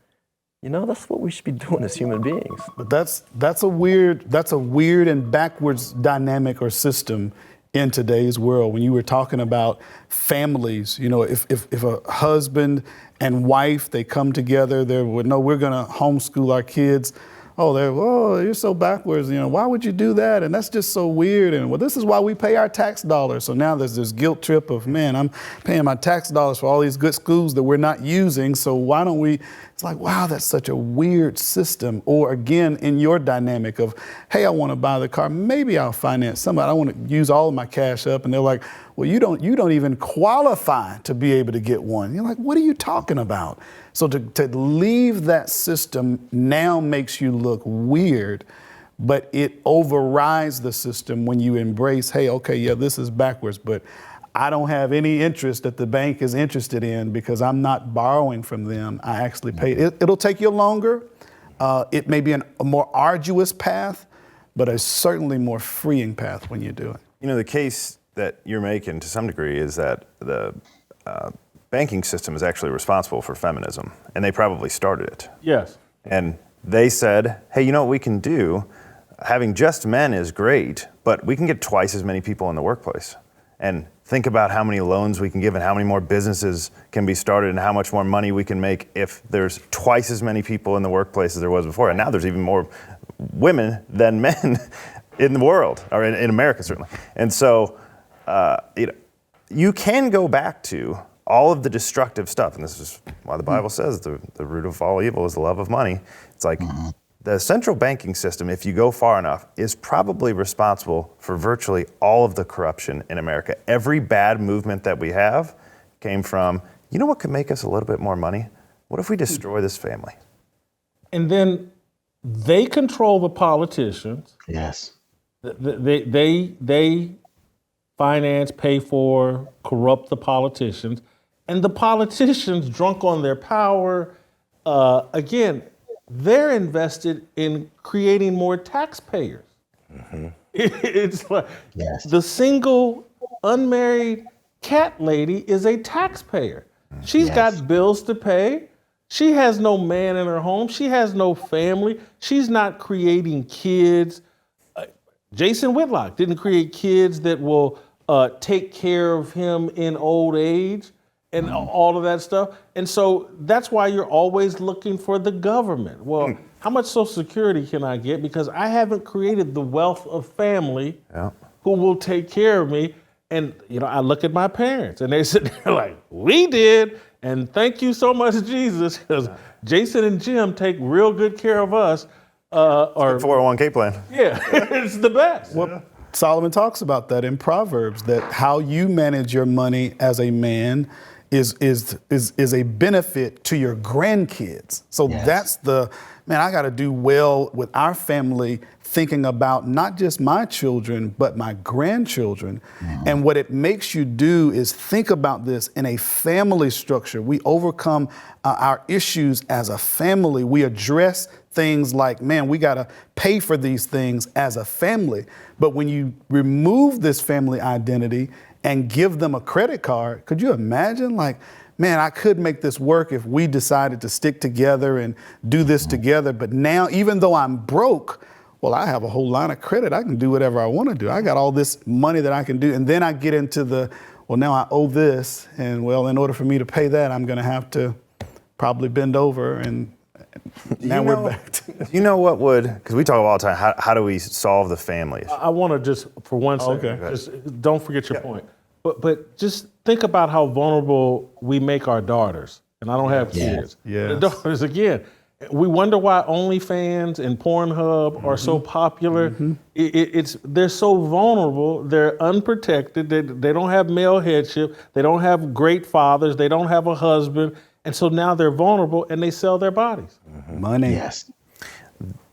That's what we should be doing as human beings. But that's a weird and backwards dynamic or system in today's world. When you were talking about families, if a husband and wife, they come together, we're going to homeschool our kids. Oh, you're so backwards. Why would you do that? And that's just so weird. And well, this is why we pay our tax dollars. So now there's this guilt trip of, man, I'm paying my tax dollars for all these good schools that we're not using. So why don't we? It's like, wow, that's such a weird system. Or again, in your dynamic of, hey, I want to buy the car. Maybe I'll finance somebody. I want to use all of my cash up. And they're like, well, you don't even qualify to be able to get one. You're like, what are you talking about? So to leave that system now makes you look weird, but it overrides the system when you embrace, hey, okay, yeah, this is backwards, but I don't have any interest that the bank is interested in because I'm not borrowing from them. I actually pay. It'll take you longer. It may be a more arduous path, but a certainly more freeing path when you do it. The case that you're making to some degree is that the banking system is actually responsible for feminism, and they probably started it. Yes. And they said, hey, you know what we can do? Having just men is great, but we can get twice as many people in the workplace. And think about how many loans we can give and how many more businesses can be started and how much more money we can make if there's twice as many people in the workplace as there was before. And now there's even more women than men in the world, or in America certainly. And so, you can go back to all of the destructive stuff, and this is why the Bible says the root of all evil is the love of money. It's like the central banking system, if you go far enough, is probably responsible for virtually all of the corruption in America. Every bad movement that we have came from, what could make us a little bit more money? What if we destroy this family? And then they control the politicians. Yes. They finance, pay for, corrupt the politicians. And the politicians, drunk on their power, again, they're invested in creating more taxpayers. Mm-hmm. It's like the single unmarried cat lady is a taxpayer. She's got bills to pay. She has no man in her home. She has no family. She's not creating kids. Jason Whitlock didn't create kids that will take care of him in old age and all of that stuff. And so that's why you're always looking for the government. Well, how much Social Security can I get? Because I haven't created the wealth of family who will take care of me. And, I look at my parents and they sit there like, we did. And thank you so much, Jesus, because Jason and Jim take real good care of us. Or 401k plan. Yeah, it's the best. Well, Solomon talks about that in Proverbs, that how you manage your money as a man is a benefit to your grandkids. So that's I got to do well with our family, thinking about not just my children, but my grandchildren. And what it makes you do is think about this in a family structure. We overcome our issues as a family. We address things like, man, we got to pay for these things as a family. But when you remove this family identity and give them a credit card, could you imagine? Like, man, I could make this work if we decided to stick together and do this together. But now, even though I'm broke, well, I have a whole line of credit. I can do whatever I want to do. I got all this money that I can do. And then I get into well, now I owe this. And well, in order for me to pay that, I'm going to have to probably bend over. And now we're back to You know what would, because we talk all the time, how do we solve the families? I want to just, for 1 second, just don't forget your point. But just think about how vulnerable we make our daughters. And I don't have kids. Yes. The daughters, again, we wonder why OnlyFans and Pornhub are so popular. They're so vulnerable. They're unprotected. They don't have male headship. They don't have great fathers. They don't have a husband. And so now they're vulnerable and they sell their bodies. Money. Yes.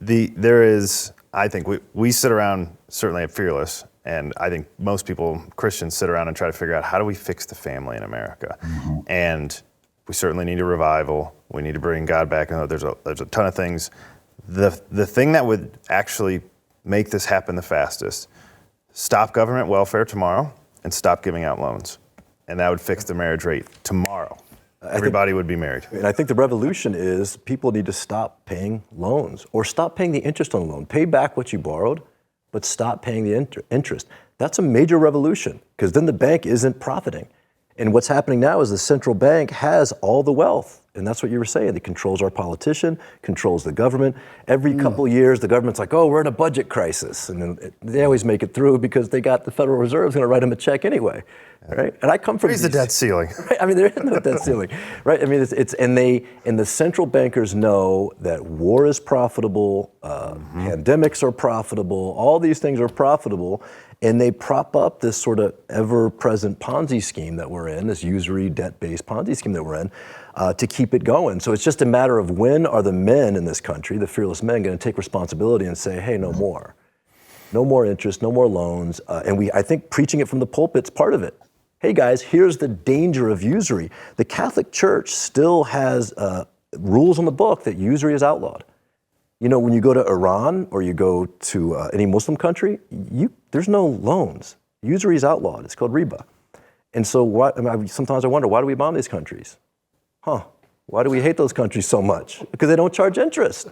There is, I think, we sit around, certainly at Fearless, and I think most people, Christians, sit around and try to figure out how do we fix the family in America. And we certainly need a revival. We need to bring God back. And there's a ton of things. The thing that would actually make this happen the fastest, stop government welfare tomorrow and stop giving out loans. And that would fix the marriage rate tomorrow. Everybody would be married. And I think the revolution is people need to stop paying loans or stop paying the interest on the loan. Pay back what you borrowed, but stop paying the interest. That's a major revolution because then the bank isn't profiting. And what's happening now is the central bank has all the wealth. And that's what you were saying. It controls our politician, controls the government. Every couple years, the government's like, oh, we're in a budget crisis. And then they always make it through because they got the Federal Reserve's going to write them a check anyway. Right? And I come from Raise the debt ceiling. Right? I mean, there is no debt ceiling. Right? I mean, and the central bankers know that war is profitable, pandemics are profitable, all these things are profitable. And they prop up this sort of ever-present Ponzi scheme that we're in, this usury, debt-based Ponzi scheme that we're in, to keep it going. So it's just a matter of when are the men in this country, the fearless men, going to take responsibility and say, hey, no more. No more interest, no more loans. And I think preaching it from the pulpit's part of it. Hey, guys, here's the danger of usury. The Catholic Church still has rules on the book that usury is outlawed. You know, when you go to Iran or you go to any Muslim country, there's no loans. Usury is outlawed. It's called riba. And so sometimes I wonder, why do we bomb these countries? Why do we hate those countries so much? Because they don't charge interest,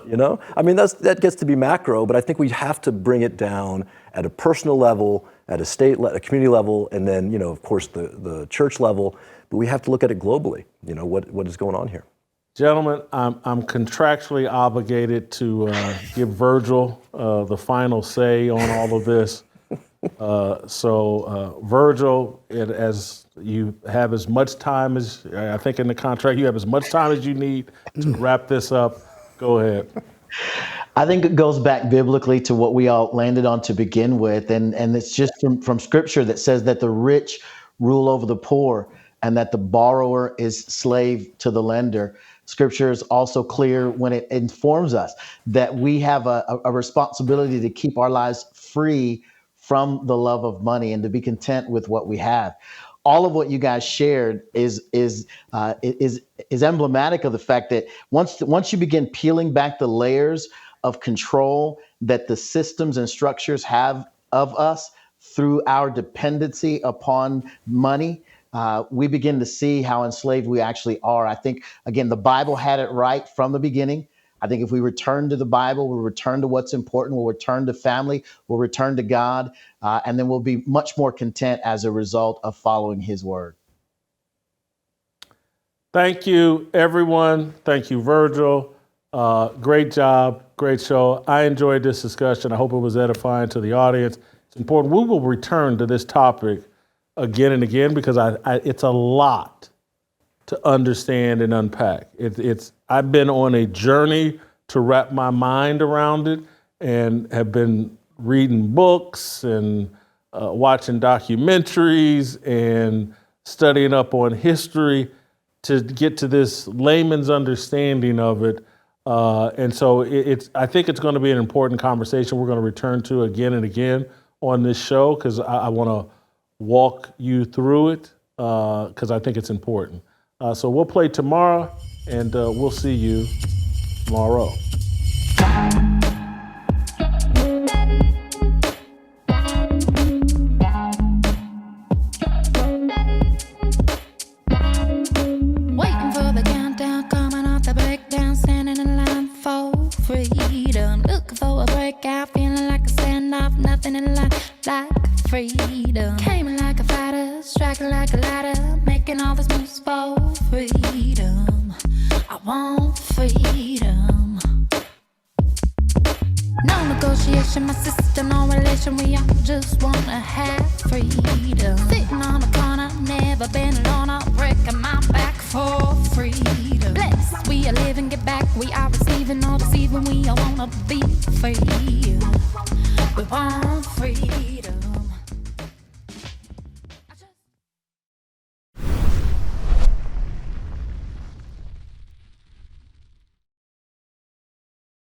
you know? I mean, that gets to be macro, but I think we have to bring it down at a personal level, at a state, a community level, and then, you know, of course, the church level. But we have to look at it globally, you know, what is going on here. Gentlemen, I'm contractually obligated to give Virgil the final say on all of this. So Virgil, as you have as much time as, I think in the contract, you have as much time as you need to wrap this up. Go ahead. I think it goes back biblically to what we all landed on to begin with. And it's just from scripture that says that the rich rule over the poor and that the borrower is slave to the lender. Scripture is also clear when it informs us that we have a responsibility to keep our lives free from the love of money and to be content with what we have. All of what you guys shared is emblematic of the fact that once you begin peeling back the layers of control that the systems and structures have of us through our dependency upon money, we begin to see how enslaved we actually are. I think, again, the Bible had it right from the beginning. I think if we return to the Bible, we'll return to what's important, we'll return to family, we'll return to God, and then we'll be much more content as a result of following his word. Thank you, everyone. Thank you, Virgil. Great job. Great show. I enjoyed this discussion. I hope it was edifying to the audience. It's important. We will return to this topic again and again because it's a lot to understand and unpack. I've been on a journey to wrap my mind around it and have been reading books and watching documentaries and studying up on history to get to this layman's understanding of it. And so I think it's going to be an important conversation we're going to return to again and again on this show because I want to walk you through it because I think it's important. So we'll play tomorrow, and we'll see you tomorrow. spinning like freedom. Came like a fighter, striking like a ladder, making all these moves for freedom. I want freedom. No negotiation, my sister, no relation. We all just wanna have freedom. Sitting on a corner, never been alone. I'm breaking my back for freedom. Blessed, we are living, get back. We are receiving, all deceiving. We all wanna be free. We want freedom.